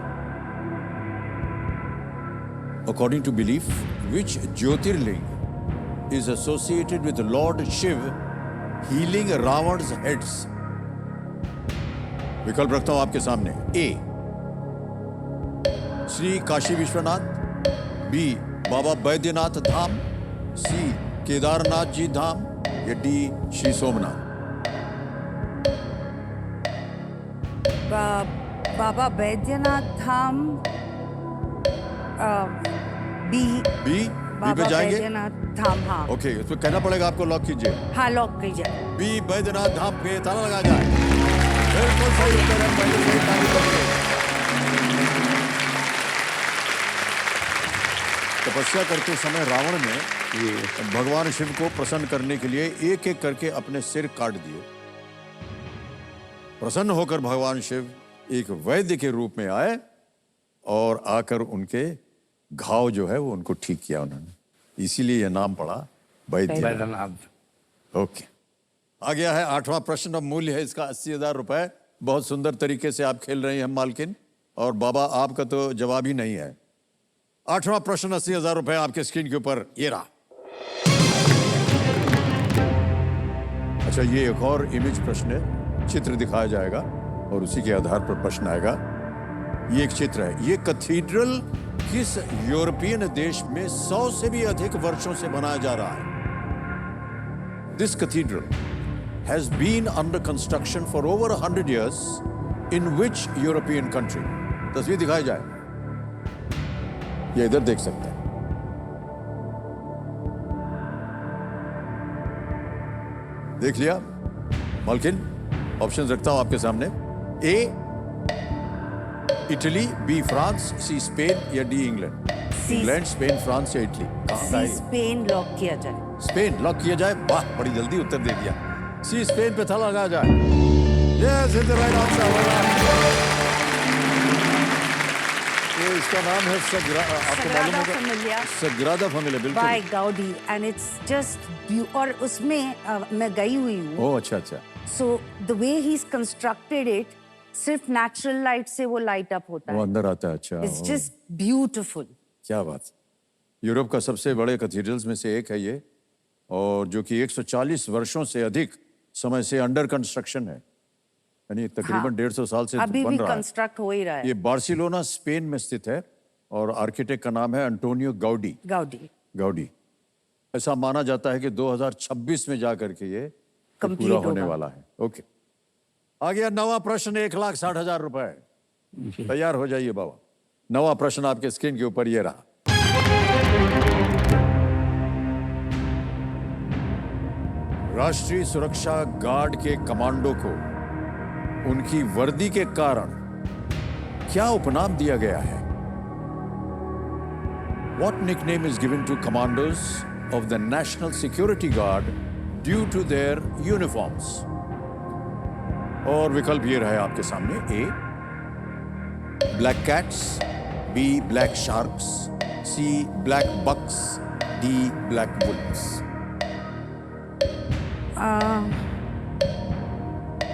Speaker 1: According to belief, which Jyotirlinga is associated with Lord Shiv healing Ravan's heads? विकल्प रखता हूं आपके सामने। A, Shri Kashi Vishwanath, B, Baba Baidyanath Dham, C, Kedarnath ji धाम, या D, श्री सोमनाथ।
Speaker 2: बाबा बैद्यनाथ धाम, बी
Speaker 1: पे जाएंगे?
Speaker 2: बैद्यनाथ धाम, हाँ।
Speaker 1: ओके, उसमें कहना पड़ेगा आपको, लॉक कीजिए।
Speaker 2: हाँ, लॉक कीजिए।
Speaker 1: बी बैद्यनाथ धाम पे ताला लगा जाए। बिल्कुल सही उत्तर है, पहले सही ताली बजाइए। तपस्या करते समय रावण ने भगवान शिव को प्रसन्न करने के लिए एक एक करके अपने सिर काट दिए। प्रसन्न होकर भगवान शिव एक वैद्य के रूप में आए और आकर उनके घाव जो है वो उनको ठीक किया उन्होंने, इसीलिए यह नाम पड़ा बैद्यनाथ। ओके, आ गया है 8वां प्रश्न। अब मूल्य है इसका 80,000 रुपए। बहुत सुंदर तरीके से आप खेल रहे हैं मालकिन, और बाबा आपका तो जवाब ही नहीं है। 8वां प्रश्न 80,000 रुपए आपके स्क्रीन के ऊपर ये रहा। अच्छा, ये एक और इमेज प्रश्न है, चित्र दिखाया जाएगा और उसी के आधार पर प्रश्न आएगा। ये एक चित्र है। ये कैथीड्रल किस यूरोपियन देश में 100 से भी अधिक वर्षों से बनाया जा रहा है? This cathedral has been under construction for over 100 years in which European country? तस्वीर दिखाई जाए, ये इधर देख सकते हैं। देख लिया मालकिन? ऑप्शन रखता हूं आपके सामने। A Italy, B France, C Spain, या D England? England, Spain, France या इटली?
Speaker 2: सी स्पेन लॉक किया जाए।
Speaker 1: स्पेन लॉक किया जाए। वाह, बड़ी जल्दी उत्तर दे दिया। सी स्पेन पे ताला लगाया जाए। Yes, is the right answer. ये इसका नाम है आपको मालूम होगा, सग्रादा फैमिलिया। बिल्कुल,
Speaker 2: by Gaudi, and it's just, और उसमें मैं गई हुई हूँ।
Speaker 1: ओह, अच्छा अच्छा।
Speaker 2: So the way he is constructed it, सिर्फ नेचुरल लाइट से वो लाइट अप होता
Speaker 1: वो
Speaker 2: है।
Speaker 1: अंदर आता है। अच्छा,
Speaker 2: इट्स जस्ट ब्यूटीफुल।
Speaker 1: क्या बात। यूरोप का सबसे बड़े कैथीड्रल्स में से एक है ये, और जो कि 140 वर्षों से अधिक समय से अंडर कंस्ट्रक्शन है, यानी तकरीबन 150 साल से
Speaker 2: अभी
Speaker 1: बन
Speaker 2: भी
Speaker 1: रहा है।
Speaker 2: कंस्ट्रक्ट हो ही रहा है।
Speaker 1: ये बार्सिलोना स्पेन में स्थित है और आर्किटेक्ट का नाम है एंटोनियो गाउडी। ऐसा माना जाता है कि 2026 में जाकर के ये
Speaker 2: कंप्लीट
Speaker 1: पूरा होने
Speaker 2: होगा।
Speaker 1: वाला है। ओके, आ गया 9वां प्रश्न, 1,60,000 रुपए। तैयार हो जाइए बाबा। 9वां प्रश्न आपके स्क्रीन के ऊपर ये रहा। राष्ट्रीय सुरक्षा गार्ड के कमांडो को उनकी वर्दी के कारण क्या उपनाम दिया गया है? What nickname is given to commandos of the National Security Guard due to their uniforms? और विकल्प ये रहे आपके सामने। A, Black Cats, B, Black Sharks, C, Black Bucks, D. Black wolves.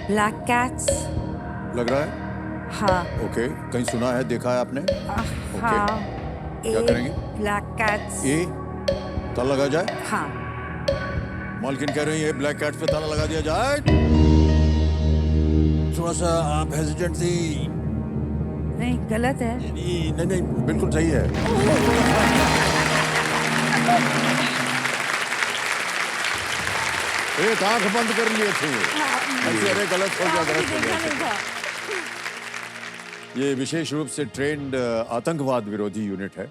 Speaker 2: Black cats.
Speaker 1: लग रहा है?
Speaker 2: हाँ।
Speaker 1: ओके, कहीं सुना है, देखा है आपने?
Speaker 2: हाँ।
Speaker 1: क्या करेंगे?
Speaker 2: Black cats.
Speaker 1: ए, ताला लगा जाए?
Speaker 2: हाँ।
Speaker 1: मालकिन कह रही है ब्लैक कैट पे ताला लगा दिया जाए। थोड़ा सा आप हेजिटेंट थी।
Speaker 2: नहीं, गलत है।
Speaker 1: नहीं, बिल्कुल सही है। एक आंख बंद कर लिए थे। अरे गलत हो गया, गलत हो गया। ये विशेष रूप से ट्रेंड आतंकवाद विरोधी यूनिट है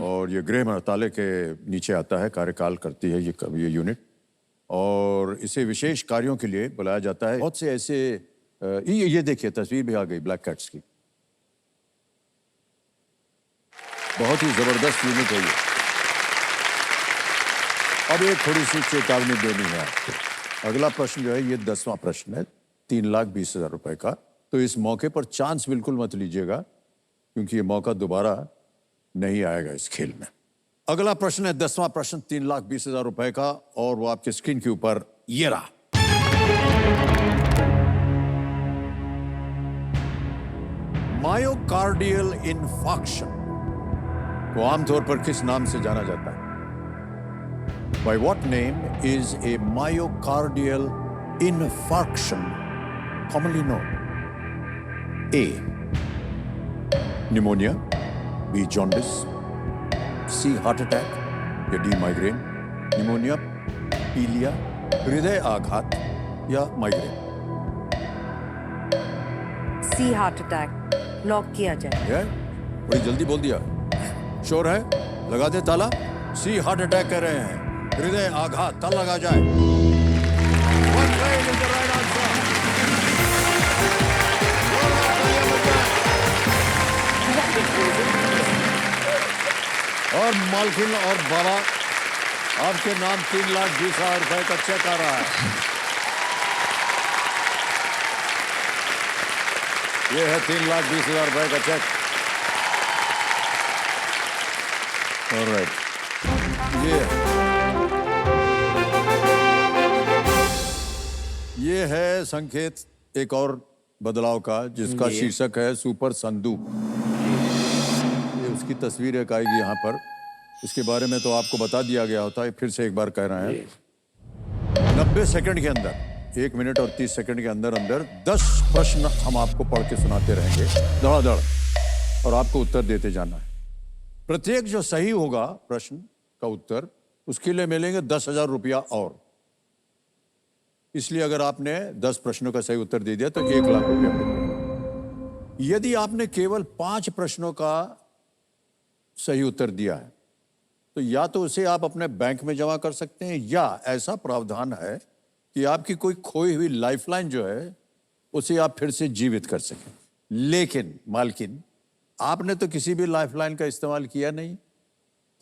Speaker 1: और ये गृह मंत्रालय के नीचे आता है, कार्यकाल करती है ये यूनिट, और इसे विशेष कार्यों के लिए बुलाया जाता है। बहुत से ऐसे ये देखिए तस्वीर भी आ गई ब्लैक कैट्स की। बहुत ही जबरदस्त यूनिट है ये। अब एक थोड़ी सी चेतावनी देनी है आपको। अगला प्रश्न जो है ये 10वां प्रश्न है, 3,20,000 रुपए का। तो इस मौके पर चांस बिल्कुल मत लीजिएगा, क्योंकि ये मौका दोबारा नहीं आएगा इस खेल में। अगला प्रश्न है 10वां प्रश्न, 3,20,000 रुपए का, और वो आपके स्क्रीन के ऊपर ये रहा। मायोकार्डियल इन्फार्क्शन को आमतौर पर किस नाम से जाना जाता है? By what name is a myocardial infarction commonly known? A. Pneumonia, B. Jaundice, C. Heart attack, या D. Migraine, pneumonia, पीलिया, हृदय आघात या माइग्रेन।
Speaker 2: सी हार्ट अटैक लॉक किया जाए।
Speaker 1: बड़ी जल्दी बोल दिया। श्योर है? लगा दे ताला। सी हार्ट अटैक कह रहे हैं, हृदय आघात, ताला लगा जाए। One right is the right answer. और मालकिन और बाबा, आपके नाम 3,20,000 रुपए का चेक आ रहा है। ये है 3,20,000 रुपए का चेक। ऑलराइट, ये है संकेत एक और बदलाव का, जिसका शीर्षक है सुपर संदूक। ये उसकी तस्वीर एक आएगी यहाँ पर। इसके बारे में तो आपको बता दिया गया होता है, फिर से एक बार कह रहे हैं। 90 सेकंड के अंदर, 1 मिनट और 30 सेकंड के अंदर अंदर 10 प्रश्न हम आपको पढ़ के सुनाते रहेंगे धड़ाधड़, और आपको उत्तर देते जाना है। प्रत्येक जो सही होगा प्रश्न का उत्तर, उसके लिए मिलेंगे 10,000 रुपया और। इसलिए अगर आपने 10 प्रश्नों का सही उत्तर दे दिया तो 1,00,000 रुपया मिलेगा। यदि आपने केवल 5 प्रश्नों का सही उत्तर दिया है तो या तो उसे आप अपने बैंक में जमा कर सकते हैं, या ऐसा प्रावधान है कि आपकी कोई खोई हुई लाइफलाइन जो है उसे आप फिर से जीवित कर सकें। लेकिन मालकिन, आपने तो किसी भी लाइफलाइन का इस्तेमाल किया नहीं,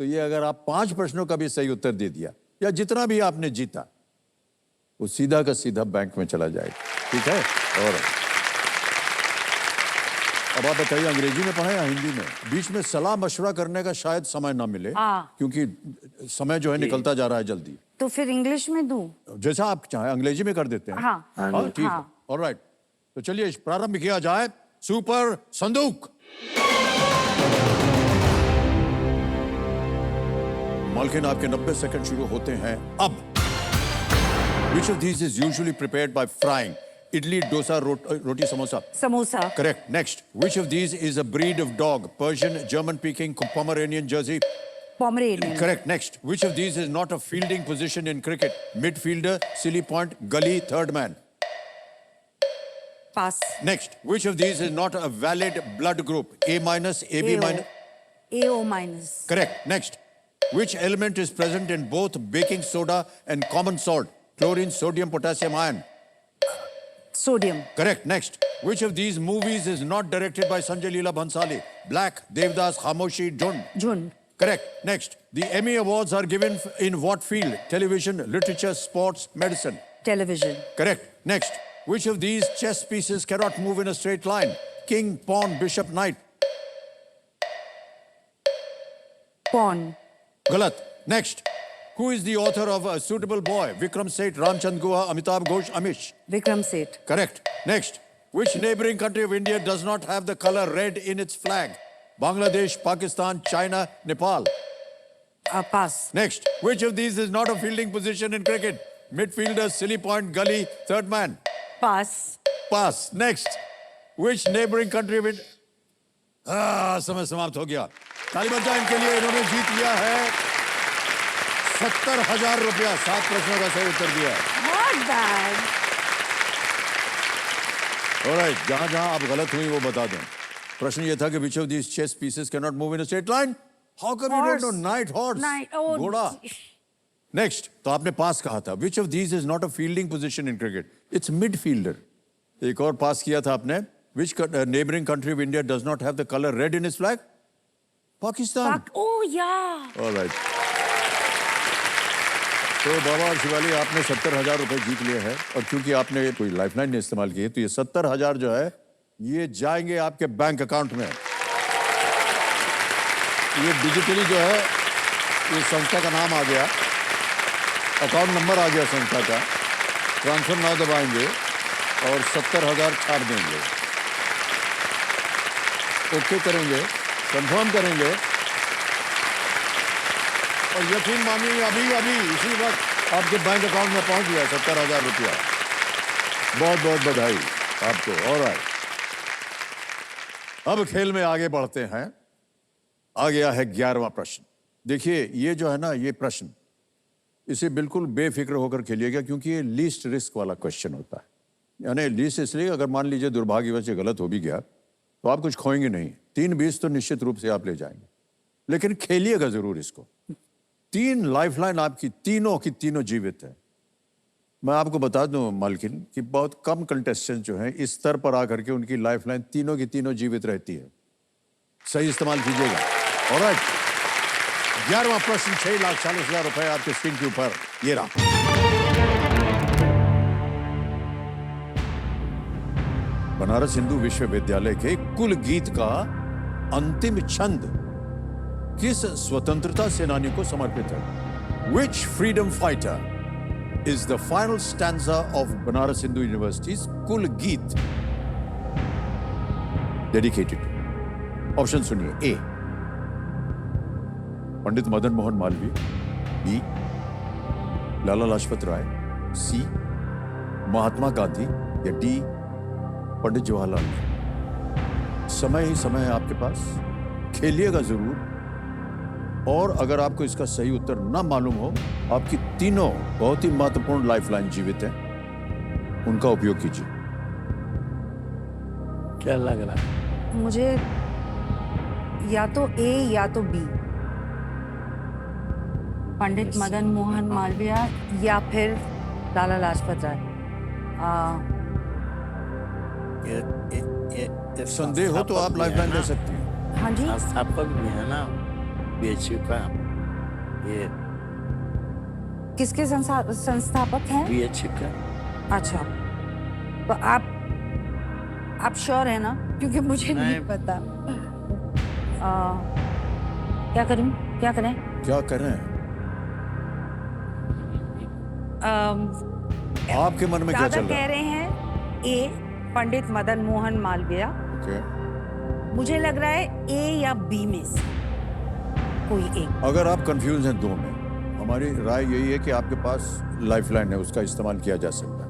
Speaker 1: तो ये अगर आप 5 प्रश्नों का भी सही उत्तर दे दिया या जितना भी आपने जीता, वो सीधा का सीधा बैंक में चला जाएगा। ठीक है? और अब आप बताइए, अंग्रेजी में पढ़ा या हिंदी में? बीच में सलाह मशवरा करने का शायद समय ना मिले, क्योंकि समय जो है निकलता जा रहा है जल्दी।
Speaker 2: तो फिर इंग्लिश में दूं?
Speaker 1: जैसा आप चाहें, अंग्रेजी में कर देते हैं। हाँ, ठीक है। ऑलराइट, तो चलिए प्रारंभ किया जाए। सुपर संदूक। मालकिन, आपके 90 सेकंड शुरू होते हैं अब। Which of these is usually prepared by frying? Idli, dosa, roti, samosa.
Speaker 2: Samosa.
Speaker 1: Correct. Next. Which of these is a breed of dog? Persian, German Peking, Pomeranian, Jersey.
Speaker 2: Pomeranian.
Speaker 1: Correct. Next. Which of these is not a fielding position in cricket? Midfielder, silly point, gully, third man.
Speaker 2: Pass.
Speaker 1: Next. Which of these is not a valid blood group? A minus, AB minus.
Speaker 2: AO minus.
Speaker 1: Correct. Next. Which element is present in both baking soda and common salt? Chlorine, sodium, potassium, ion.
Speaker 2: Sodium.
Speaker 1: Correct. Next. Which of these movies is not directed by Sanjay Leela Bhansali? Black, Devdas, Khamoshi, Jund.
Speaker 2: Jund.
Speaker 1: Correct. Next. The Emmy Awards are given in what field? Television, literature, sports, medicine.
Speaker 2: Television.
Speaker 1: Correct. Next. Which of these chess pieces cannot move in a straight line? King, pawn, bishop, knight.
Speaker 2: Pawn.
Speaker 1: Galat. Next. Who is the author of A Suitable Boy? Vikram Seth, Ramchand Guha, Amitabh Ghosh, Amish.
Speaker 2: Vikram Seth.
Speaker 1: Correct. Next. Which neighboring country of India does not have the color red in its flag? Bangladesh, Pakistan, China, Nepal.
Speaker 2: Pass.
Speaker 1: Next. Which of these is not a fielding position in cricket? Midfielder, silly point, gully, third man.
Speaker 2: Pass.
Speaker 1: Pass. Next. Which neighboring country of India? समय समाप्त हो गया. ताली बजाएं इनके लिए. इन्होंने जीत लिया है 70,000 रुपया. 7 प्रश्नों का सही उत्तर दिया.
Speaker 2: Not bad.
Speaker 1: Alright, जहां जहां आप गलत हुई वो बता दें. प्रश्न ये था कि which of these chess pieces cannot move in a straight line? How come you don't know? Knight, horse,
Speaker 2: Oh,
Speaker 1: घोड़ा. Next, तो आपने पास कहा था. Which of these is not a fielding position in cricket? It's midfielder. एक और पास किया था आपने. Which neighboring country of India does not have the color red in its flag? Pakistan.
Speaker 2: Oh yeah.
Speaker 1: All right. तो बाबा और शिवाली आपने 70,000 रुपए जीत लिए हैं और क्योंकि आपने कोई लाइफलाइन नहीं इस्तेमाल की है तो ये 70,000 जो है ये जाएंगे आपके बैंक अकाउंट में. ये डिजिटली जो है ये संस्था का नाम आ गया, अकाउंट नंबर आ गया संस्था का. ट्रांसफर नाउ दबाएंगे और 70,000 छाप देंगे. ओके करेंगे, कंफर्म करेंगे और यकीन मानिए अभी अभी इसी वक्त आपके बैंक अकाउंट में पहुंच गया 70,000 रुपया. बहुत बहुत बधाई आपको. ऑलराइट, अब खेल में आगे बढ़ते हैं. आ गया है 11वां प्रश्न. देखिए ये जो है ना ये प्रश्न इसे बिल्कुल बेफिक्र होकर खेलिएगा क्योंकि ये लीस्ट रिस्क वाला क्वेश्चन होता है. यानी लीस्ट इसलिए अगर मान लीजिए दुर्भाग्यवश ये गलत हो भी गया तो आप कुछ खोएंगे नहीं. 3-20 तो निश्चित रूप से आप ले जाएंगे, लेकिन खेलिएगा जरूर इसको. 3 लाइफलाइन आपकी तीनों की तीनों जीवित है. मैं आपको बता दूं मालकिन कि बहुत कम कंटेस्टेंट जो हैं इस स्तर पर आकर के उनकी लाइफलाइन तीनों की तीनों जीवित रहती है. सही इस्तेमाल कीजिएगा. ऑलराइट, 11वां प्रश्न 6,40,000 रुपए आपके स्क्रीन के ऊपर. ये रहा. बनारस हिंदू विश्वविद्यालय के कुल गीत का अंतिम छंद किस स्वतंत्रता सेनानी को समर्पित है? Which freedom fighter is the final stanza of Banaras Hindu University's कुल गीत dedicated? ऑप्शन सुनिए. ए पंडित मदन मोहन मालवीय, बी लाला लाजपत राय, सी महात्मा गांधी या डी पंडित जवाहरलाल नेहरू. समय ही समय है आपके पास, खेलिएगा जरूर. और अगर आपको इसका सही उत्तर ना मालूम हो, आपकी तीनों बहुत ही महत्वपूर्ण लाइफलाइन जीवित हैं, उनका उपयोग कीजिए.
Speaker 5: क्या लग रहा है?
Speaker 2: मुझे या तो ए या तो बी, पंडित मदन मोहन मालवीय या फिर लाला लाजपत राय.
Speaker 1: संदेह हो तो आप लाइफलाइन ले सकती हैं.
Speaker 2: हाँ जी.
Speaker 5: संस्थापक भी है ना बीएचयू का. ये
Speaker 2: किसके संस्थापक हैं?
Speaker 5: बीएचयू का.
Speaker 2: अच्छा, तो आप श्योर है ना? क्योंकि मुझे नहीं पता. क्या करूं? क्या करें?
Speaker 1: क्या करें? आपके मन में क्या चल रहा है?
Speaker 2: कह रहे हैं ए पंडित मदन मोहन मालवीय.
Speaker 1: ओके.
Speaker 2: मुझे लग रहा है ए या बी में से कोई एक.
Speaker 1: अगर आप कंफ्यूज हैं दो में, हमारी राय यही है कि आपके पास लाइफलाइन है, उसका इस्तेमाल किया जा सकता है.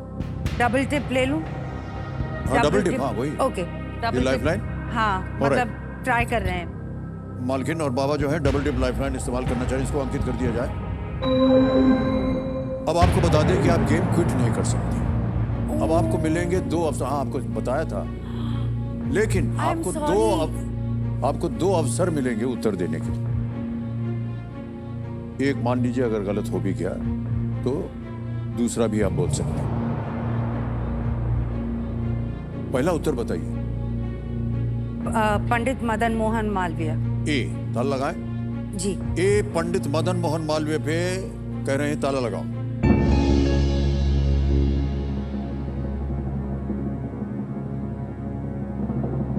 Speaker 2: डबल टिप ले लूं?
Speaker 1: हाँ, डबल टिप. हाँ वही.
Speaker 2: ओके,
Speaker 1: ये लाइफलाइन.
Speaker 2: हाँ, मतलब ट्राई कर रहे हैं.
Speaker 1: मालकिन और बाबा जो है डबल टिप लाइफलाइन इस्तेमाल करना चाहिए. इसको अंकित कर दिया जाए. अब आपको बता दें कि आप गेम क्विट नहीं कर सकते. अब आपको मिलेंगे 2 अवसर. हाँ, आपको बताया था, लेकिन आपको दो अवसर मिलेंगे उत्तर देने के लिए. एक मान लीजिए अगर गलत हो भी गया तो दूसरा भी आप बोल सकते हैं. पहला उत्तर बताइए.
Speaker 2: पंडित मदन मोहन मालवीय.
Speaker 1: ए ताला लगाएं.
Speaker 2: जी.
Speaker 1: ए पंडित मदन मोहन मालवीय पे कह रहे हैं ताला लगाओ.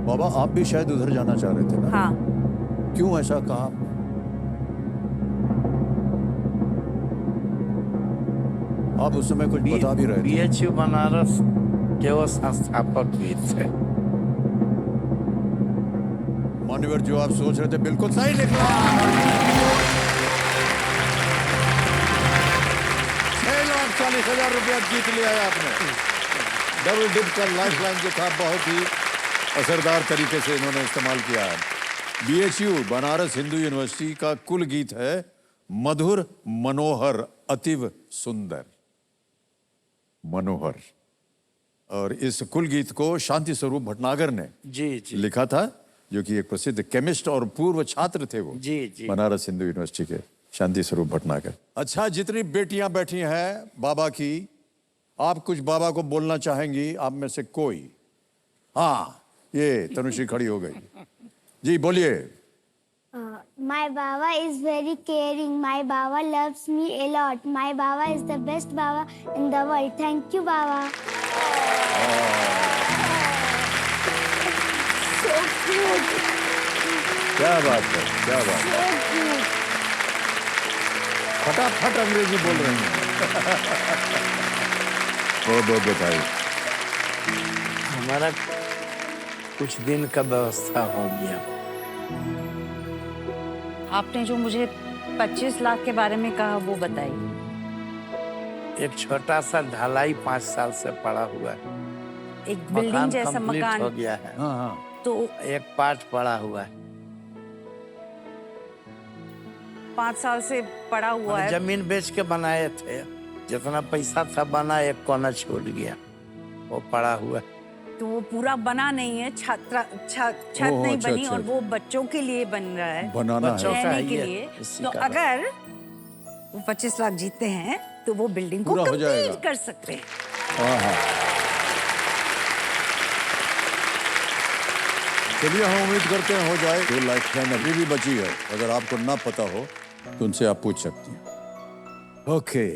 Speaker 1: बाबा आप भी शायद उधर जाना चाह रहे थे ना?
Speaker 2: हाँ.
Speaker 1: क्यों ऐसा कहा? आप उस समय कुछ बता भी रहे थे।
Speaker 5: BHU बनारस के वो संस्थापक भी थे।
Speaker 1: मान्यवर, जो आप सोच रहे थे बिल्कुल सही निकला। 6,40,000 रुपया जीत लिया है आपने। डबल डिप का लाइफ लाइन जो था बहुत ही असरदार तरीके से इन्होंने इस्तेमाल किया है। BHU बनारस हिंदू यूनिवर्सिटी का कुल गीत है मधुर मनोहर अतीव सुंदर। मनोहर। और इस कुल गीत को शांति स्वरूप भटनागर ने
Speaker 5: जी
Speaker 1: लिखा था, जो कि एक प्रसिद्ध केमिस्ट और पूर्व छात्र थे वो
Speaker 5: जी
Speaker 1: बनारस हिंदू यूनिवर्सिटी के, शांति स्वरूप भटनागर। अच्छा, जितनी बेटियां बैठी हैं बाबा की, आप कुछ बाबा को बोलना चाहेंगी? आप में से कोई? हाँ, ये तनुश्री खड़ी हो गई जी, बोलिए।
Speaker 3: My Baba is very caring. My Baba loves me a lot. My Baba is the best Baba in the world. Thank you, Baba. So cute.
Speaker 1: क्या बात है, क्या बात है।
Speaker 3: So cute.
Speaker 1: फटाफट अंग्रेजी बोल रही हैं। बहुत बहुत बताइए।
Speaker 5: हमारा कुछ दिन का व्यवस्था हो गया।
Speaker 2: आपने जो मुझे 25 लाख के बारे में कहा वो बताइए।
Speaker 5: एक छोटा सा ढलाई 5 साल से पड़ा हुआ है।
Speaker 2: एक बिल्डिंग जैसा
Speaker 5: कंप्लीट
Speaker 2: मकान
Speaker 5: हो गया है।
Speaker 1: हाँ,
Speaker 2: तो
Speaker 5: एक पार्ट पड़ा हुआ है।
Speaker 2: 5 साल से पड़ा हुआ है।
Speaker 5: जमीन बेच के बनाए थे, जितना पैसा था बना, एक कोना छूट गया, वो पड़ा हुआ है।
Speaker 2: तो वो पूरा बना नहीं है, छत
Speaker 1: ओह,
Speaker 2: नहीं
Speaker 1: अच्छा,
Speaker 2: बनी,
Speaker 1: अच्छा।
Speaker 2: और वो बच्चों के लिए बन रहा है,
Speaker 1: बनाना
Speaker 5: बच्चों
Speaker 1: है।
Speaker 5: का
Speaker 2: रहने
Speaker 5: ही
Speaker 2: के
Speaker 5: है,
Speaker 2: लिए।
Speaker 5: इसी
Speaker 2: तो
Speaker 5: का
Speaker 2: अगर वो 25 लाख जीते हैं तो वो बिल्डिंग को
Speaker 1: पूरा हो जाएगा।
Speaker 2: कंप्लीट कर सकते हैं।
Speaker 1: हाँ, हाँ। चलिए, हम उम्मीद करते हैं हो जाए। जो लाइफ लाइन अभी भी बची है, अगर आपको ना पता हो तो उनसे आप पूछ सकती हैं। ओके,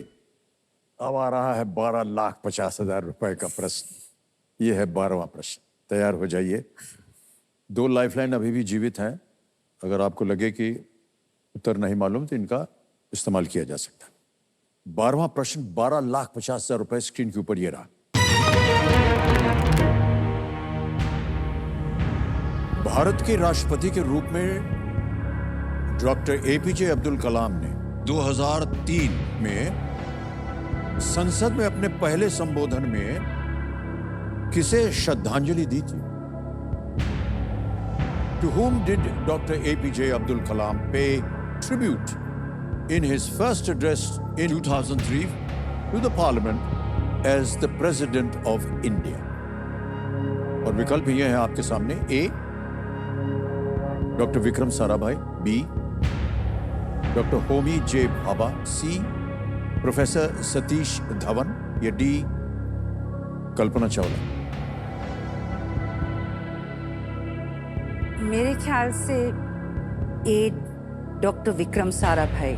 Speaker 1: अब आ रहा है 12,50,000 रुपए का प्रश्न। ये है 12वां प्रश्न। तैयार हो जाइए। 2 लाइफलाइन अभी भी जीवित हैं। अगर आपको लगे कि उत्तर नहीं मालूम तो इनका इस्तेमाल किया जा सकता है। 12वां प्रश्न, 12,50,000 रुपए स्क्रीन के ऊपर ये रहा। भारत के राष्ट्रपति के रूप में डॉक्टर APJ अब्दुल कलाम ने 2003 में संसद में अपने पहले संबोधन में किसे श्रद्धांजलि दी थी? To whom did Dr. APJ Abdul Kalam pay tribute in his first address in 2003 to the Parliament as the President of India? और विकल्प ये हैं आपके सामने। A. Doctor Vikram Sarabhai. B. Doctor Homi J. Bhabha. C. Professor Satish Dhawan. या D. कल्पना चावला।
Speaker 2: मेरे ख्याल से ए डॉक्टर विक्रम साराभाई।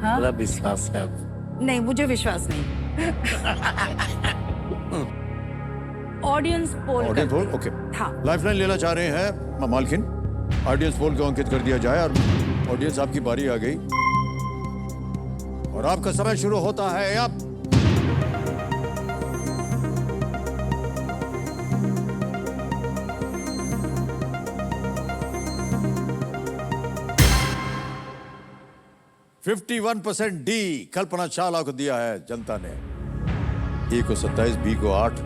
Speaker 5: पूरा विश्वास है।
Speaker 2: नहीं, मुझे विश्वास नहीं। Audience poll
Speaker 1: audience poll, okay.
Speaker 2: हाँ।
Speaker 1: लाइफलाइन लेना चाह रहे हैं मालकिन। ऑडियंस पोल को अंकित कर दिया जाए। और ऑडियंस, आपकी बारी आ गई और आपका समय शुरू होता है अब। %51 डी कल्पना चावला को दिया है जनता ने। ए को 27, बी को 8,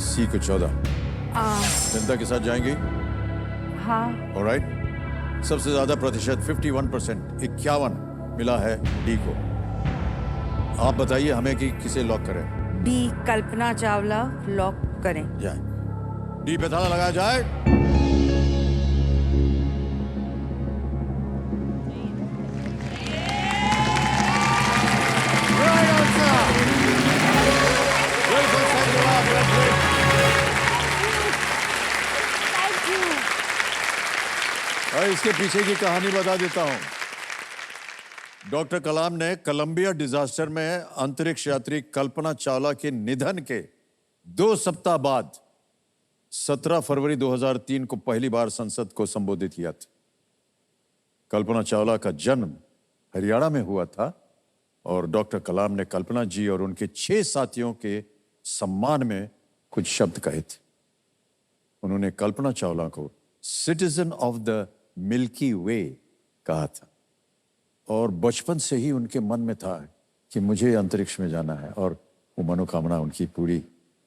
Speaker 1: सी को 14। जनता के साथ जाएंगे।
Speaker 2: हाँ।
Speaker 1: ऑलराइट। सबसे ज्यादा प्रतिशत 51%, 51 मिला है डी को। आप बताइए हमें कि किसे लॉक करें।
Speaker 2: डी कल्पना चावला लॉक करें।
Speaker 1: जाए डी पे ताला लगाया जाए। और इसके पीछे की कहानी बता देता हूं। डॉक्टर कलाम ने कोलंबिया डिजास्टर में अंतरिक्ष यात्री कल्पना चावला के निधन के 2 सप्ताह बाद 17 फरवरी 2003 को पहली बार संसद को संबोधित किया था। कल्पना चावला का जन्म हरियाणा में हुआ था और डॉक्टर कलाम ने कल्पना जी और उनके 6 साथियों के सम्मान में कुछ शब्द कहे थे। उन्होंने कल्पना चावला को सिटीजन ऑफ द मिल्की वे कहा था और बचपन से ही उनके मन में था कि मुझे अंतरिक्ष में जाना है और वो मनोकामना उनकी पूरी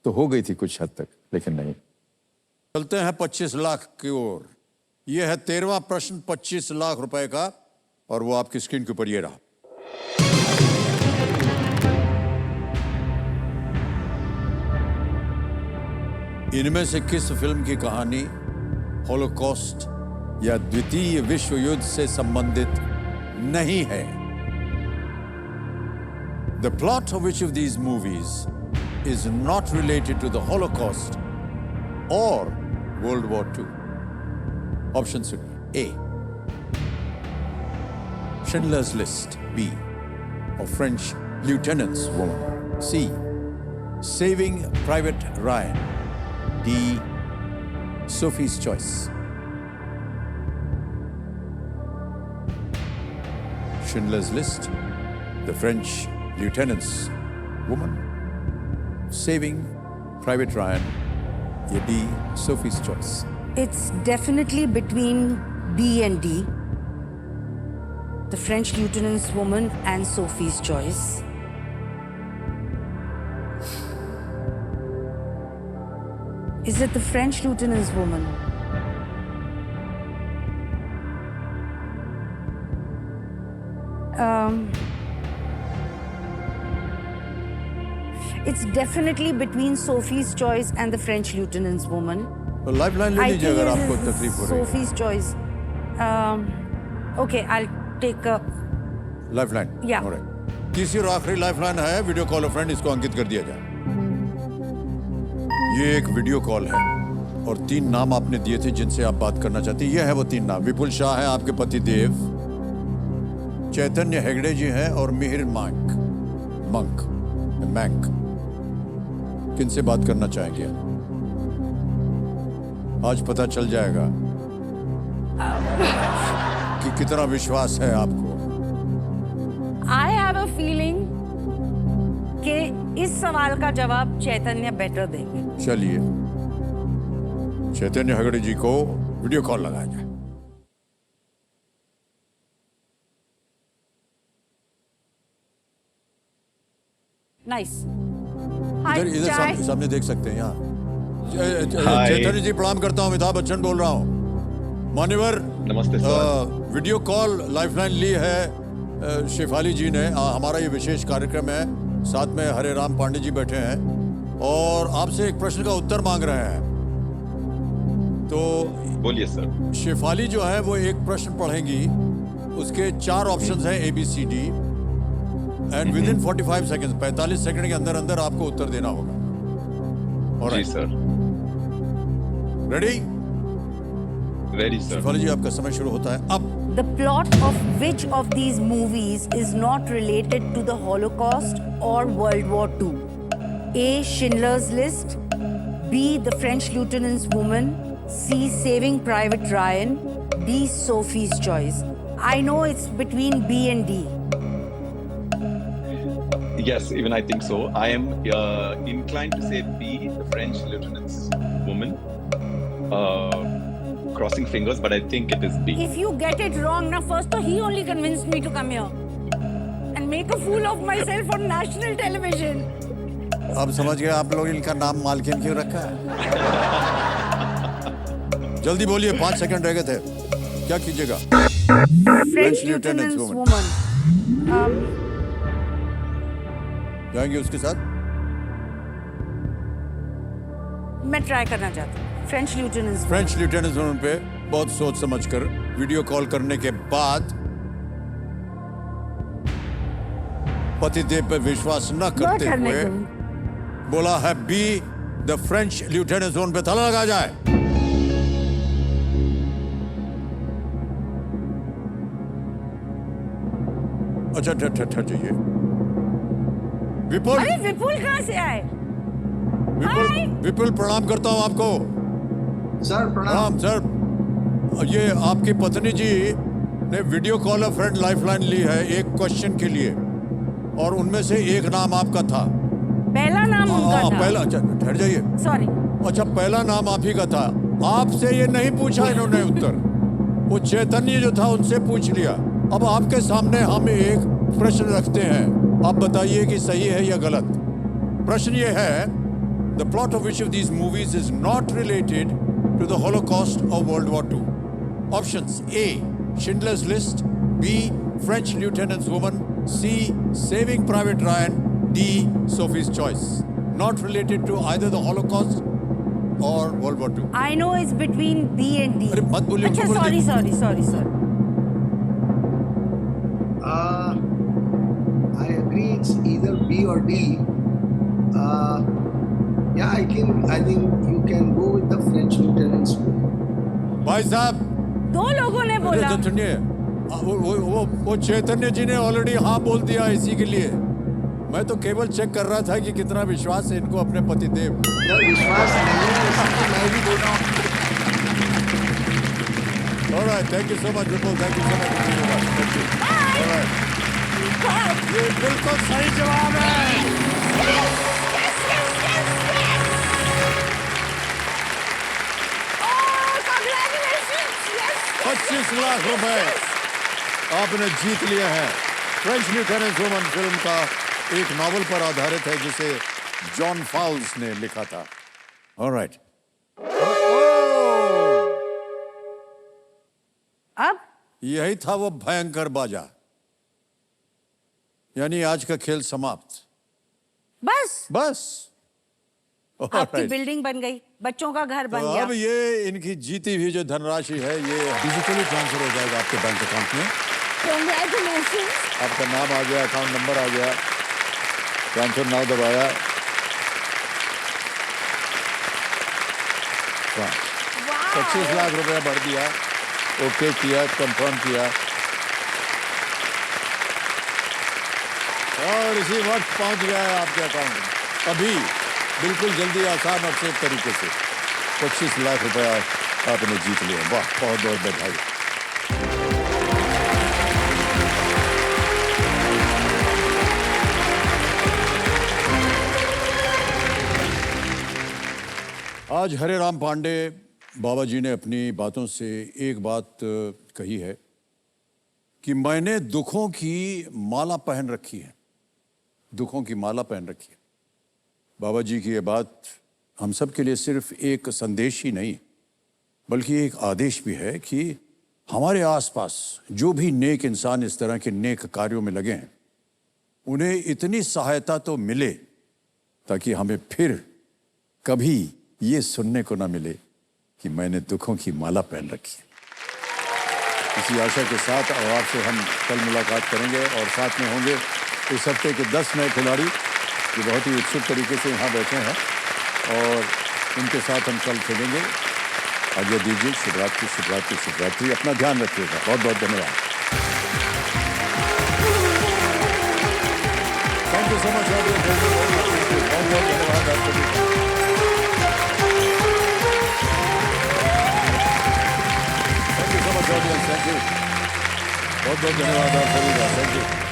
Speaker 1: तो हो गई थी कुछ हद तक, लेकिन नहीं। चलते हैं 25 लाख की ओर। यह है 13वां प्रश्न 25 लाख रुपए का और वो आपकी स्क्रीन के ऊपर ये रहा। इनमें से किस फिल्म की कहानी हॉलोकॉस्ट या द्वितीय विश्व युद्ध से संबंधित नहीं है? The plot of which of these movies is not related to the Holocaust or World War II? Options would be A. Schindler's List. B. A French Lieutenant's Woman. C. Saving Private Ryan. D. Sophie's Choice. Schindler's List, The French Lieutenant's Woman, Saving Private Ryan, या D. Sophie's Choice.
Speaker 2: It's definitely between B and D. The French Lieutenant's Woman and Sophie's Choice. Is it the French Lieutenant's Woman? It's definitely between Sophie's Choice and the French Lieutenant's Woman.
Speaker 1: तो lifeline ले
Speaker 2: I
Speaker 1: लीजिए
Speaker 2: think
Speaker 1: अगर
Speaker 2: it
Speaker 1: आपको
Speaker 2: is
Speaker 1: तकलीफ हो रही है।
Speaker 2: Sophie's Choice. Okay, I'll take a...
Speaker 1: lifeline.
Speaker 2: Yeah.
Speaker 1: Alright. तीसरी और आखिरी लाइफलाइन है वीडियो कॉल फ्रेंड, इसको अंकित कर दिया जाए। ये एक वीडियो कॉल है और 3 नाम आपने दिए थे जिनसे आप बात करना चाहती हैं। ये है वो 3 नाम। विपुल शाह है आपके पति देव, चैतन्य हेगड़े जी हैं और मिहिर मंक। किनसे बात करना चाहेंगे? आज पता चल जाएगा कि कितना विश्वास है आपको।
Speaker 2: I have a feeling कि इस सवाल का जवाब चैतन्य बेटर देंगे।
Speaker 1: चलिए चैतन्य हेगड़े जी को वीडियो कॉल लगाया जाए।
Speaker 2: Nice.
Speaker 1: इधर सामने देख सकते हैं यहाँ। चैतन्य जी प्रणाम करता हूँ, अमिताभ बच्चन बोल रहा हूँ। मान्यवर
Speaker 10: नमस्ते सर।
Speaker 1: वीडियो कॉल लाइफलाइन ली है शेफाली जी ने। हमारा ये विशेष कार्यक्रम है, साथ में हरे राम पांडे जी बैठे हैं और आपसे एक प्रश्न का उत्तर मांग रहे हैं। तो
Speaker 10: बोलिए सर।
Speaker 1: शेफाली जो है वो एक प्रश्न पढ़ेंगी, उसके 4 ऑप्शंस हैं ABCD and within 45 seconds 45 second के अंदर अंदर आपको उत्तर देना होगा।
Speaker 10: जी sir.
Speaker 1: Ready?
Speaker 10: Ready sir.
Speaker 1: Shefali ji आपका समय शुरू होता है अब।
Speaker 2: The plot of which of these movies is not related to the Holocaust or World War II? A. Schindler's List. B. The French Lieutenant's Woman. C. Saving Private Ryan. D. Sophie's Choice. I know it's between B and D.
Speaker 10: Yes, even I think so. I am inclined to say B, the French Lieutenant's Woman. Crossing fingers, but I think it is B.
Speaker 2: If you get it wrong, now first he only convinced me to come here and make a fool of myself on national television.
Speaker 1: अब समझ गए आप लोग इनका नाम मालकिन क्यों रखा है? जल्दी बोलिए, 5 सेकंड रह गए थे। क्या कीजिएगा?
Speaker 2: French Lieutenant's Woman.
Speaker 1: जाएंगे उसके साथ?
Speaker 2: मैं ट्राई करना चाहती हूँ। फ्रेंच
Speaker 1: लिeutenant's woman पे बहुत सोच समझकर वीडियो कॉल करने के बाद पतिदेव पे विश्वास न करते हुए बोला है B, the French lieutenant's woman पे ताला लगा जाए। अच्छा जाइए। विपुल।
Speaker 2: अरे विपुल कहाँ से आए?
Speaker 1: विपुल प्रणाम करता हूँ आपको।
Speaker 11: सर प्रणाम।
Speaker 1: सर, ये आपकी पत्नी जी ने वीडियो कॉलर फ्रेंड लाइफलाइन ली है एक क्वेश्चन के लिए, और उनमें से एक नाम आपका था।
Speaker 2: पहला नाम उनका था।
Speaker 1: पहला, अच्छा ठहर जाइए।
Speaker 2: सॉरी।
Speaker 1: अच्छा, पहला नाम आप ही का था। आपसे ये नहीं पूछा इन्होंने उत्तर, वो चैतन्य जो था उनसे पूछ लिया। अब आपके सामने हम एक प्रश्न रखते हैं, आप बताइए कि सही है या गलत। प्रश्न ये है, the plot of which of these movies is not related to the Holocaust of World War II? ऑप्शंस: A, Schindler's List, B, French Lieutenant's Woman, C, Saving Private Ryan, D, Sophie's Choice. Not related to either the Holocaust or World War II.
Speaker 2: I know it's between B and D.
Speaker 1: अरे मत बोलिए,
Speaker 2: अच्छा,
Speaker 1: क्यों बोल
Speaker 2: sorry, sir.
Speaker 11: I agree it's either B or D. Yeah, I think you can go with the French Lieutenant's Woman.
Speaker 1: भाई साहब,
Speaker 2: दो लोगों ने बोला।
Speaker 1: तो सुनिए, वो चैतन्य जी ने ऑलरेडी हाँ बोल दिया इसी के लिए। मैं तो केवल चेक कर रहा था कि कितना विश्वास है इनको अपने पति देव।
Speaker 11: विश्वास नहीं है, इसलिए मैं भी बोल रहा हूँ।
Speaker 1: Alright, thank you so much, Vipul. Thank you so much. Thank you. Alright. ये बिल्कुल सही जवाब है। 25 लाख रुपए आपने जीत लिए हैं। फ्रेंच लिeutenant's वुमन फिल्म का एक नॉवल पर आधारित है जिसे जॉन फाउल्स ने लिखा था। ऑलराइट।
Speaker 2: अब
Speaker 1: यही था वो भयंकर बाजा, यानी आज का खेल समाप्त। बस
Speaker 2: आपकी बिल्डिंग बन गई, बच्चों का घर बन गया।
Speaker 1: अब ये इनकी जीती हुई जो धनराशि है ये डिजिटली ट्रांसफर हो जाएगा आपके बैंक अकाउंट में।
Speaker 2: Congratulations.
Speaker 1: आपका नाम आ गया, अकाउंट नंबर आ गया, ट्रांसफर नाउ दबाया। 25 लाख रुपया भर दिया, ओके किया, कंफर्म किया, और इसी वक्त पहुंच गया है आपके अकाउंट में। अभी बिल्कुल जल्दी, आसान और सेफ तरीके से 25 लाख रुपया आपने जीत लिया। वाह, बहुत बहुत बधाई। आज हरे राम पांडे बाबा जी ने अपनी बातों से एक बात कही है कि मैंने दुखों की माला पहन रखी है, दुखों की माला पहन रखी है। बाबा जी की ये बात हम सब के लिए सिर्फ एक संदेश ही नहीं बल्कि एक आदेश भी है कि हमारे आसपास जो भी नेक इंसान इस तरह के नेक कार्यों में लगे हैं उन्हें इतनी सहायता तो मिले ताकि हमें फिर कभी ये सुनने को ना मिले कि मैंने दुखों की माला पहन रखी है। इसी आशा के साथ और आपसे हम कल मुलाकात करेंगे और साथ में होंगे इस हफ्ते के 10 नए खिलाड़ी जो बहुत ही उत्सुक तरीके से यहाँ बैठे हैं और उनके साथ हम कल खेलेंगे। आज्ञा दीजिए। शिवरात्रि शिवरात्रि शिवरात्रि। अपना ध्यान रखिएगा। बहुत बहुत धन्यवाद। Thank you so much. बहुत बहुत धन्यवाद आप सभी का। Thank you so much audience. Thank you. बहुत बहुत धन्यवाद आप सभी का। Thank you.